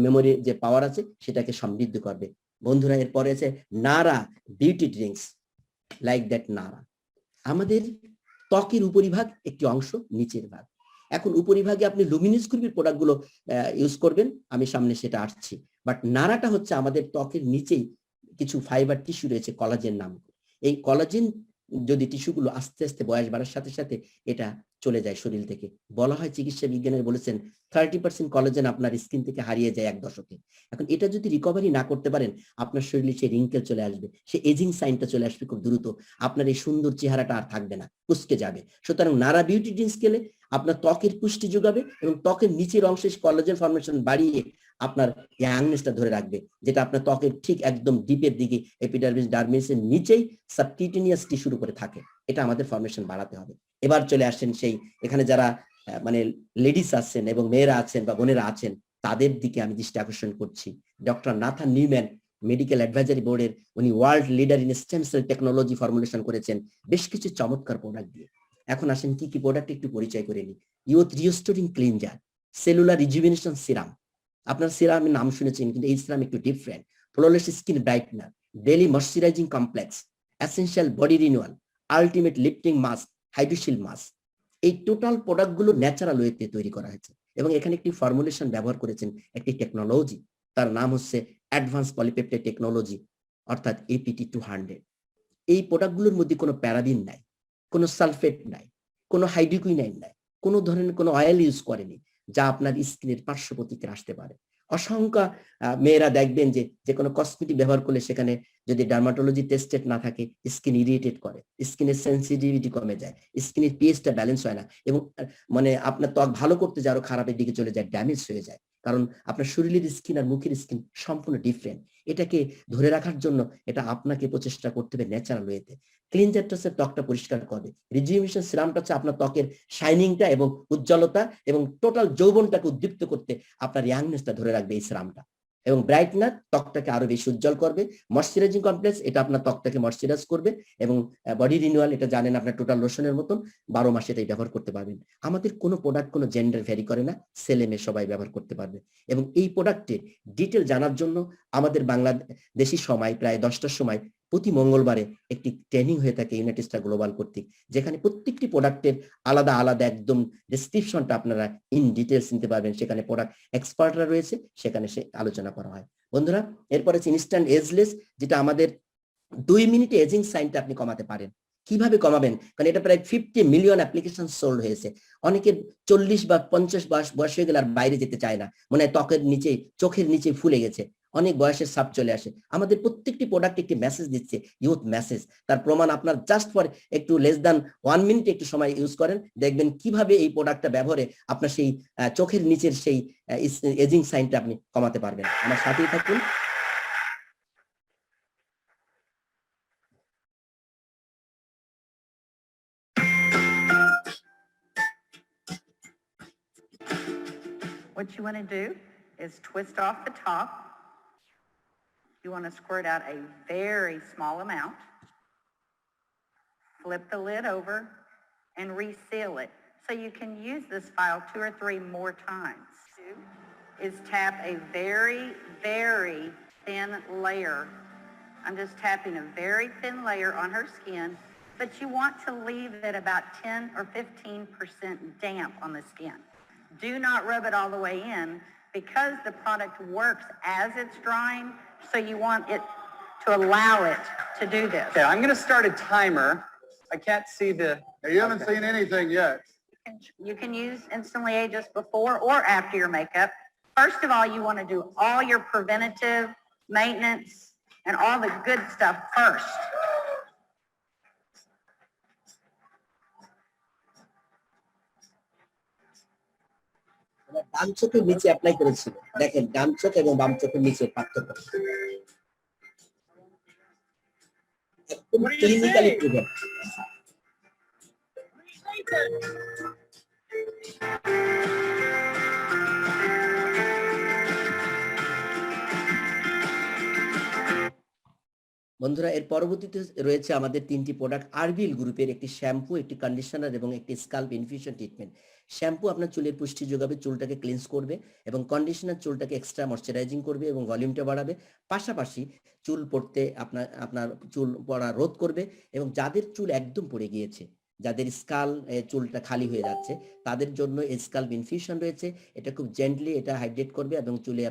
মেমোরি যে পাওয়ার আছে সেটাকে সমৃদ্ধ করবে। বন্ধুরা, এরপরে আছে নারা বিউটি ড্রিঙ্কস লাইক দ্যাট নারা। আমাদের ত্বকের উপরিভাগ একটি অংশ, নিচের ভাগ। এখন উপরিভাগে আপনি লুমিনাস গ্রুপের প্রোডাক্টগুলো ইউজ করবেন, আমি সামনে সেটা আসছি। বাট নারাটা হচ্ছে আমাদের ত্বকের নিচেই কিছু ফাইবার টিস্যু রয়েছে, কলাজেন নাম। এই কলাজেন যদি টিস্যুগুলো আস্তে আস্তে বয়স বাড়ার সাথে সাথে এটা চলে যায় শরীর থেকে। বলা হয়, চিকিৎসা বিজ্ঞানের বলেছেন 30% কলাজেন আপনার স্কিন থেকে হারিয়ে যায় 1 দশকে। এখন এটা যদি রিকভারি না করতে পারেন, আপনার শরীরে সে রিঙ্কেল চলে আসবে, সে এজিং সাইনটা চলে আসবে খুব দ্রুত। আপনার এই সুন্দর চেহারাটা আর থাকবে না, কুঁচকে যাবে। সুতরাং নারা বিউটি ড্রিঙ্কস খেলে আপনার ত্বকের পুষ্টি যোগাবে এবং ত্বকের নিচের অংশে কলাজেন ফর্মেশন বাড়িয়ে আপনার ইয়াংনেসটা ধরে রাখবে, যেটা আপনার ত্বকের ঠিক একদম ডিপের দিকে এপিডার্মিস ডার্মিসের নিচেই সাবকিউটেনিয়াস টিস্যুর উপরে থাকে। এটা আমাদের ফর্মেশন বাড়াতে হবে। এবার চলে আসেন সেই এখানে যারা মানে লেডিস আছেন এবং মেয়েরা আছেন বা বোনেরা আছেন, তাদের দিকে আমি দৃষ্টি আকর্ষণ করছি। Doctor Nathan Newman, medical advisory বোর্ডের, উনি world leader in stem cell technology formulation করেছেন বেশ কিছু চমৎকার প্রোডাক্ট দিয়ে। এখন আসেন কি কি প্রোডাক্ট একটু পরিচয় করে নিই। Youth restoring cleanser, cellular rejuvenation serum. আপনার সিরামের নাম শুনেছেন, কিন্তু এই সিরাম একটু different. Flawless skin brightener, daily moisturising complex, essential body renewal, ultimate lifting mask, hydroshield mask. এই টোটাল প্রোডাক্টগুলো ন্যাচারাল ওয়েতে তৈরি করা হয়েছে এবং এখানে একটি ফর্মুলেশন ব্যবহার করেছেন, একটি টেকনোলজি, তার নাম হচ্ছে অ্যাডভান্স পলিপেপটাইড টেকনোলজি, অর্থাৎ APT 200। এই প্রোডাক্টগুলোর মধ্যে কোনো প্যারাবিন নাই, কোনো সালফেট নাই, কোনো হাইড্রোকুইনাইন নাই, কোনো ধরনের কোনো অয়েল ইউজ করেনি, যা আপনার স্কিনের পার্শ্ব প্রতিক্রিয়া আসতে পারে। অসংখ্য মেয়েরা দেখবেন যে কোনো কসমেটিক ব্যবহার করলে সেখানে যদি ডার্মাটোলজি টেস্টেড না থাকে, স্কিন ইরিটেট করে, স্কিনের সেন্সিটিভিটি কমে যায়, স্কিনের পিএইচটা ব্যালেন্স হয় না এবং মানে আপনার ত্বক ভালো করতে যে আরো খারাপের দিকে চলে যায়, ড্যামেজ হয়ে যায়। কারণ আপনার শরীরের স্কিন আর মুখের স্কিন সম্পূর্ণ ডিফারেন্ট। এটাকে ধরে রাখার জন্য এটা আপনাকে প্রচেষ্টা করতে হবে ন্যাচারাল ওয়েতে। ক্লিনজারটা হচ্ছে ত্বকটা পরিষ্কার করবে, রিজুভিনেশন সিরামটা হচ্ছে আপনার ত্বকের শাইনিংটা এবং উজ্জ্বলতা এবং টোটাল যৌবনটাকে উদ্দীপ্ত করতে আপনার ইয়াংনেসটা ধরে রাখবে এই সিরামটা। এবং ব্রাইটনার ত্বকটাকে আরো বেশি উজ্জ্বল করবে। ময়শ্চারাইজিং কমপ্লেক্স, এটা আপনার ত্বকটাকে ময়শ্চারাইজ করবে। এবং বডি রিনিউয়াল, এটা জানেন আপনার টোটাল লোশনের মতন, 12 মাসে এটাই ব্যবহার করতে পারবেন। আমাদের কোনো প্রোডাক্ট কোনো জেন্ডার ভ্যারি করে না, ছেলে মেয়ে সবাই ব্যবহার করতে পারবে। এবং এই প্রোডাক্টের ডিটেল জানার জন্য আমাদের বাংলাদেশি সময় প্রায় 10টার সময় প্রতি মঙ্গলবারে একটি ট্রেনিং হয়ে থাকে ইউনাইটেড স্টার গ্লোবাল কর্তৃক, যেখানে প্রত্যেকটি প্রোডাক্টের আলাদা আলাদা একদম ডেসক্রিপশনটা আপনারা ইন ডিটেলস নিতে পারবেন। সেখানে প্রোডাক্ট এক্সপার্টরা রয়েছে, সেখানে সে আলোচনা করা হয়। বন্ধুরা, এরপরে ইনস্ট্যান্ট এজলেস, যেটা আমাদের 2 মিনিটে এজিং সাইনটা আপনি কমাতে পারেন। কিভাবে কমাবেন? কারণ এটা প্রায় 50 মিলিয়ন অ্যাপ্লিকেশন সোল্ড হয়েছে। অনেকের 40 বা 50 বয়স হয়ে গেলে আর বাইরে যেতে চায় না, মনে হয় ত্বকের নিচে, চোখের নিচে ফুলে গেছে, অনেক বয়সের ছাপ চলে আসে। আমাদের প্রত্যেকটি প্রোডাক্ট একটি মেসেজ দিচ্ছে, ইউথ মেসেজ। তার প্রমাণ আপনার জাস্ট ফর একটু লেস দ্যান 1 মিনিট একটু সময় ইউজ করেন, দেখবেন কিভাবে এই প্রোডাক্টটা ব্যবহারে আপনার সেই চোখের নিচের সেই এজিং সাইনটা আপনি কমাতে পারবেন। আমার সাথেই থাকুন। What you want to do is twist off the top. You want to squirt out a very small amount, flip the lid over, and reseal it. So you can use this file 2 or 3 more times. Is tap a very, very thin layer. I'm just tapping a very thin layer on her skin, but you want to leave it about 10 or 15% damp on the skin. Do not rub it all the way in because the product works as it's drying, so you want it to allow it to do this. Okay, I'm going to start a timer. I can't see the... Hey, you haven't seen anything yet. You can use Instantly Ageless before or after your makeup. First of all, you want to do all your preventative maintenance and all the good stuff first. ডান চোখের নিচে apply করেছিল, দেখেন ডান চোখ এবং বাম চোখের নিচে পার্থক্য একদম ক্লিনিক্যালি প্রুভেন। বন্ধুরা, এর পরবর্তীতে রয়েছে আমাদের 3টি প্রোডাক্ট আরবিএল গ্রুপের, একটি শ্যাম্পু, একটি কন্ডিশনার এবং একটি স্কাল্প ইনফিউশন ট্রিটমেন্ট। শ্যাম্পু আপনার চুলের পুষ্টি যোগাবে, চুলটাকে ক্লিনস করবে, এবং কন্ডিশনার চুলটাকে এক্সট্রা ময়শ্চারাইজিং করবে এবং ভলিউমটা বাড়াবে। পাশাপাশি চুল পড়তে আপনার চুল পড়া রোধ করবে, এবং যাদের চুল একদম পড়ে গিয়েছে, যাদের স্কাল চুলটা খালি হয়ে যাচ্ছে, তাদের জন্য স্কাল্প ইনফিউশন রয়েছে। এটা খুব জেন্টলি এটা হাইড্রেট করবে এবং চুলে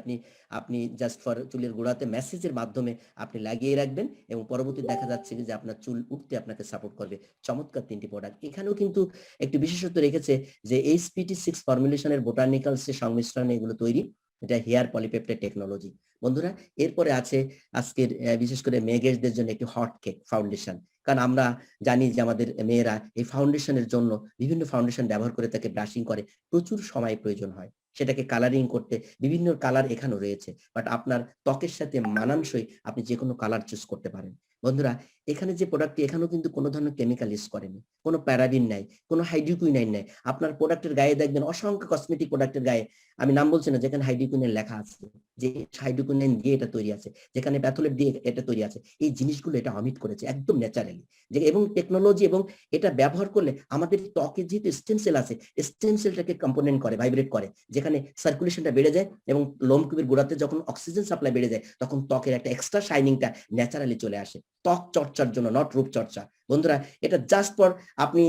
আপনি জাস্ট ফর চুলের গোড়াতে ম্যাসেজের মাধ্যমে আপনি লাগিয়ে রাখবেন, এবং পরবর্তী দেখা যাচ্ছে যে আপনার চুল উঠতে আপনাকে সাপোর্ট করবে। চমৎকার 3টি প্রোডাক্ট। এখানেও কিন্তু একটি বিশেষত্ব রেখেছে যে HPT6 ফর্মুলেশনের বোটানিক্যালসের সংমিশ্রণে এগুলো তৈরি। এটা হেয়ার পলিপেপটাইড টেকনোলজি। বন্ধুরা, এরপরে আছে আজকের বিশেষ করে মেয়েদের জন্য একটি হট কেক ফাউন্ডেশন। কারণ আমরা জানি যে আমাদের মেয়েরা এই ফাউন্ডেশনের জন্য বিভিন্ন ফাউন্ডেশন ব্যবহার করে তাকে ব্রাশিং করে, প্রচুর সময় প্রয়োজন হয় সেটাকে কালারিং করতে। বিভিন্ন কালার এখানেও রয়েছে, বাট আপনার ত্বকের সাথে মানানসই আপনি যে কোনো কালার চুজ করতে পারেন। বন্ধুরা, এখানে যে প্রোডাক্টটি, এখানেও কিন্তু কোনো ধরনের কেমিক্যাল ইউজ করেনি, কোনো প্যারাবিন নাই, কোনো হাইড্রোকুইনাইন নাই। আপনার প্রোডাক্টের গায়ে দেখবেন অসংখ্য কসমেটিক প্রোডাক্টের গায়ে, আমি নাম বলছি না, যেখানে হাইড্রোকুইনাইন লেখা আছে, যে হাইড্রোকুইনাইন দিয়ে এটা তৈরি আছে, যেখানে প্যাথোলেট দিয়ে এটা তৈরি আছে, এই জিনিসগুলো এটা অমিট করেছে একদম ন্যাচারালি। যে এবং টেকনোলজি, এবং এটা ব্যবহার করলে আমাদের ত্বকে যেহেতু স্টেম সেল আছে, স্টেম সেলটাকে কম্পোনেন্ট করে, ভাইব্রেট করে, যেখানে সার্কুলেশনটা বেড়ে যায় এবং লোমকূপের গোড়াতে যখন অক্সিজেন সাপ্লাই বেড়ে যায়, তখন ত্বকের একটা এক্সট্রা শাইনিংটা ন্যাচারালি চলে আসে, ত্বক চর্চার জন্য, নট রূপ চর্চা। বন্ধুরা, এটা জাস্ট ফর আপনি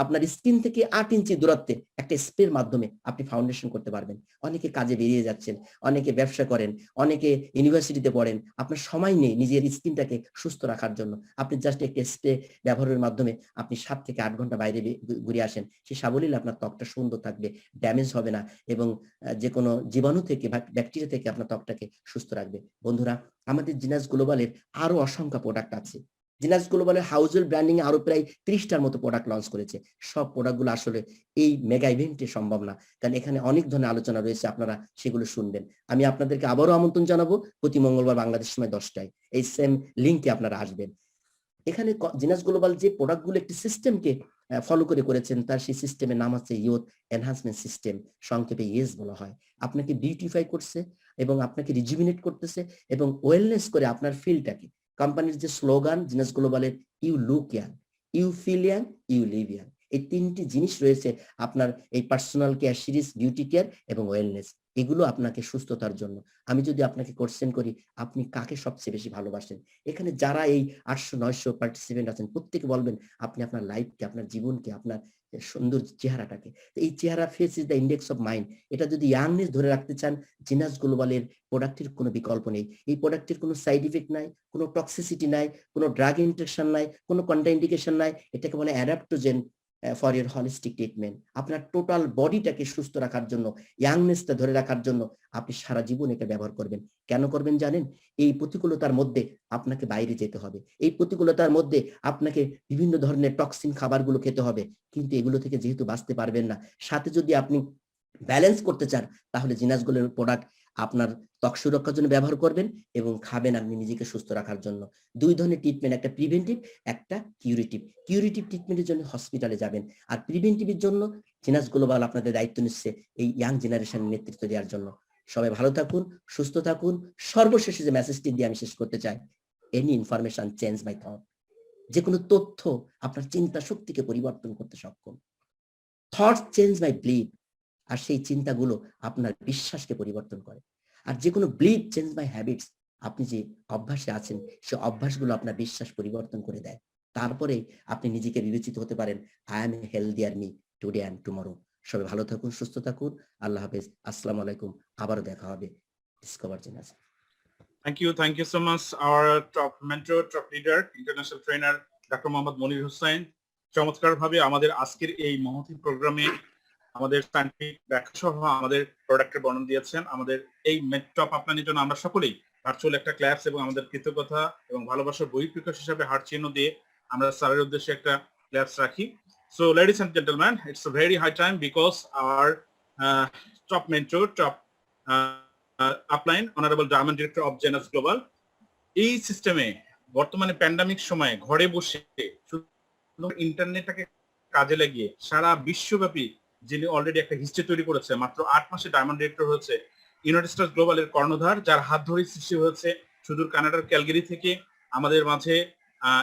আপনার স্কিন থেকে 8 ইঞ্চি দূরত্বে একটা স্প্রের মাধ্যমে আপনি ফাউন্ডেশন করতে পারবেন। অনেকে কাজে বেরিয়ে যাচ্ছেন, অনেকে ব্যবসা করেন, অনেকে ইউনিভার্সিটিতে পড়েন, আপনার সময় নেই নিজের স্কিনটাকে সুস্থ রাখার জন্য। আপনি জাস্ট একটা স্প্রে ব্যবহারের মাধ্যমে আপনি 7 থেকে 8 ঘন্টা বাইরে ঘুরে আসেন, সে সাবলীল আপনার ত্বকটা সুন্দর থাকবে, ড্যামেজ হবে না, এবং যে কোনো জীবাণু থেকে বা ব্যাকটেরিয়া থেকে আপনার ত্বকটাকে সুস্থ রাখবে। বন্ধুরা, আমাদের জিনাস গ্লোবালের আরো অসংখ্য প্রোডাক্ট আছে। জিনাস গ্লোবালের হাউজহোল্ড ব্র্যান্ডিং আরো প্রায় 30টার মতো প্রোডাক্ট লঞ্চ করেছে। সব প্রোডাক্টগুলো আসলে এই মেগা ইভেন্টে সম্ভব না, কারণ এখানে অনেক ধরনের আলোচনা রয়েছে, আপনারা সেগুলো শুনবেন। আমি আপনাদেরকে আবারও আমন্ত্রণ জানাবো প্রতি মঙ্গলবার বাংলাদেশ সময় 10টায় এই সেম লিঙ্কে আপনারা আসবেন। এখানে জিনাস গ্লোবাল যে প্রোডাক্টগুলো একটি সিস্টেমকে ফলো করেছেন, তার সেই সিস্টেমের নাম হচ্ছে ইয়ুথ এনহান্সমেন্ট সিস্টেম, সংক্ষেপে ইয়েস বলা হয়। আপনাকে বিউটিফাই করছে এবং আপনাকে রিজুভিনেট করতেছে এবং ওয়েলনেস করে আপনার ফিলটাকে। কোম্পানির যে স্লোগান জিনাস গ্লোবালের, you look young, you feel young, you live young, এই 3টি জিনিস রয়েছে আপনার এই personal care series, beauty care এবং ওয়েলনেস। এগুলো আপনাকে সুস্থতার জন্য। আমি যদি আপনাকে কোশ্চেন করি, আপনি কাকে সবচেয়ে বেশি ভালোবাসেন? এখানে যারা এই 800-900 পার্টিসিপেন্ট আছেন, প্রত্যেকে বলবেন আপনি আপনার লাইফকে, আপনার জীবনকে, আপনার সুন্দর চেহারাটাকে। এই চেহারা, face is the index of mind. এটা যদি ইয়াংনেস ধরে রাখতে চান, জিনাস গ্লোবালের প্রোডাক্টের কোনো বিকল্প নেই। এই প্রোডাক্টের কোনো সাইড ইফেক্ট নাই, কোনো টক্সিসিটি নাই, কোনো ড্রাগ ইন্ট্রাকশন নাই, কোনো কন্ট্রাইন্ডিকেশন নাই। এটাকে বলে adaptogen for year holistic treatment. আপনার টোটাল বডিটাকে সুস্থ রাখার জন্য, ইয়াংনেসটা ধরে রাখার জন্য আপনি সারা জীবন এটা ব্যবহার করবেন। কেন করবেন জানেন? এই প্রতিকূলতার মধ্যে আপনাকে বাইরে যেতে হবে, এই প্রতিকূলতার মধ্যে আপনাকে বিভিন্ন ধরনের টক্সিন খাবারগুলো খেতে হবে, কিন্তু এগুলো থেকে যেহেতু বাঁচতে পারবেন না, সাথে যদি আপনি ব্যালেন্স করতে চান, তাহলে জিনাসগুলোর প্রোডাক্ট আপনার ত্বক সুরক্ষার জন্য ব্যবহার করবেন এবং খাবেন আপনি নিজেকে সুস্থ রাখার জন্য। 2 ধরনের ট্রিটমেন্ট, একটা প্রিভেন্টিভ, একটা কিউরেটিভ। কিউরেটিভ ট্রিটমেন্টের জন্য হসপিটালে যাবেন, আর প্রিভেন্টিভের জন্য জিনাস গ্লোবাল আপনাদের দায়িত্ব নিচ্ছে এই ইয়াং জেনারেশনের নেতৃত্ব দেওয়ার জন্য। সবাই ভালো থাকুন, সুস্থ থাকুন। সর্বশেষে যে মেসেজটি দিয়ে আমি শেষ করতে চাই, any information change my thought. যে কোনো তথ্য আপনার চিন্তা শক্তিকে পরিবর্তন করতে সক্ষম। থটস চেঞ্জ মাই বিলিভ, আর সেই চিন্তাগুলো আপনার বিশ্বাসকে পরিবর্তন করে। আর যে কোনো বিলিভ চেঞ্জ মাই হ্যাবিটস, আপনি যে অভ্যাসে আছেন সেই অভ্যাসগুলো আপনার বিশ্বাস পরিবর্তন করে দেয়। তারপরে আপনি নিজেকে বিবেচিত হতে পারেন, I am healthier me today and tomorrow. সবাই ভালো থাকুন, সুস্থ থাকুন। আল্লাহ হাফেজ, আসসালামু আলাইকুম। আবারও দেখা হবে discover genius. Thank you so much, our top mentor, top leader, international trainer, Dr. Mohammad Monir Hussain. চমৎকারভাবে আমাদের আজকের এই মহতি প্রোগ্রামে আমাদের সায়েন্টিফিক ব্যাখ্যা সহ আমাদের প্রোডাক্টের বর্ণনা দিয়েছেন। আমাদের এই টপ আপলাইনের জন্য আমরা সকলেই ভার্চুয়াল একটা ক্লাস এবং আমাদের কৃতজ্ঞতা এবং ভালোবাসার বহিঃপ্রকাশ হিসাবে হার্ট চিহ্ন দিয়ে আমরা স্যারের উদ্দেশ্যে একটা ক্লাস রাখি। So ladies and gentlemen, it's a very high time because our top mentor, top upline, Honorable Diamond Director of Janus Global, এই সিস্টেমে বর্তমানে প্যান্ডামিক সময়ে ঘরে বসে ইন্টারনেটটাকে কাজে লাগিয়ে সারা বিশ্বব্যাপী যিনি অলরেডি একটা হিস্ট্রি তৈরি করেছে, মাত্র 8 মাসে ডায়মন্ড ডিরেক্টর হয়েছে, ইউনাইটেড স্টেটস গ্লোবালের কর্ণধার, যার হাত ধরে সৃষ্টি হয়েছে সুদূর কানাডার ক্যালগেরি থেকে আমাদের মাঝে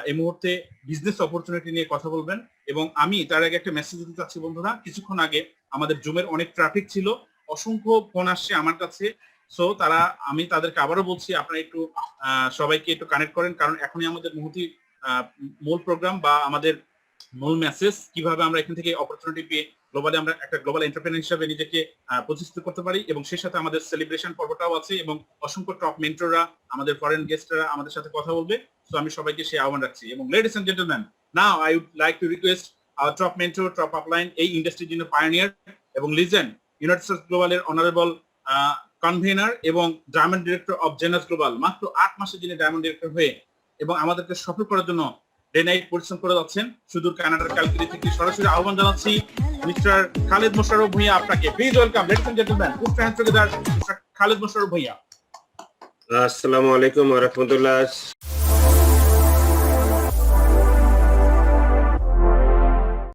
এই মুহূর্তে বিজনেস অপরচুনিটি নিয়ে কথা বলবেন। এবং আমি তার আগে একটা মেসেজ দিতে চাচ্ছি বন্ধুরা, কিছুক্ষণ আগে আমাদের জুমের অনেক ট্রাফিক ছিল, অসংখ্য ফোন আসছে আমার কাছে। সো আমি তাদেরকে আবারও বলছি, আপনারা একটু সবাইকে একটু কানেক্ট করেন, কারণ এখনই আমাদের মুহূর্তে মূল প্রোগ্রাম বা আমাদের মূল মেসেজ কিভাবে আমরা এখান থেকে অপরচুনিটি পেয়ে গ্লোবালি আমরা একটা গ্লোবাল এন্টারপ্রেনার হিসেবে নিজেকে প্রতিষ্ঠিত করতে পারি। এবং সেই সাথে আমাদের সেলিব্রেশন পর্বটাও আছে এবং অসংখ্য টপ মেন্টররা, আমাদের ফরেন গেস্টরা আমাদের সাথে কথা বলবে। সো আমি সবাইকে সেই আহ্বান রাখছি। এবং ladies and gentleman, now I would like to request our top mentor, top upline, এই ইন্ডাস্ট্রির জন্য পায়োনিয়ার এবং লিজেন্ড, ইউনাইটেড স্টেটস গ্লোবালের অনারেবল কনভেনার এবং diamond director of Genus global, মাত্র 8 মাসে যিনি ডায়মন্ড ডিরেক্টর হয়ে এবং আমাদেরকে সফল করার জন্য ডে নাইট পরিশ্রম করে যাচ্ছেন সুদূর কানাডার ক্যালগেরি থেকে। সরাসরি আহ্বান জানাচ্ছি মিস্টার খালেদ মোশাররফ ভূঁইয়া, আপনাকে please welcome. Ladies and gentleman, put your hands together, mister Khaled Mosharraf Bhuiyan. Assalamu alaikum wa rahmatullah.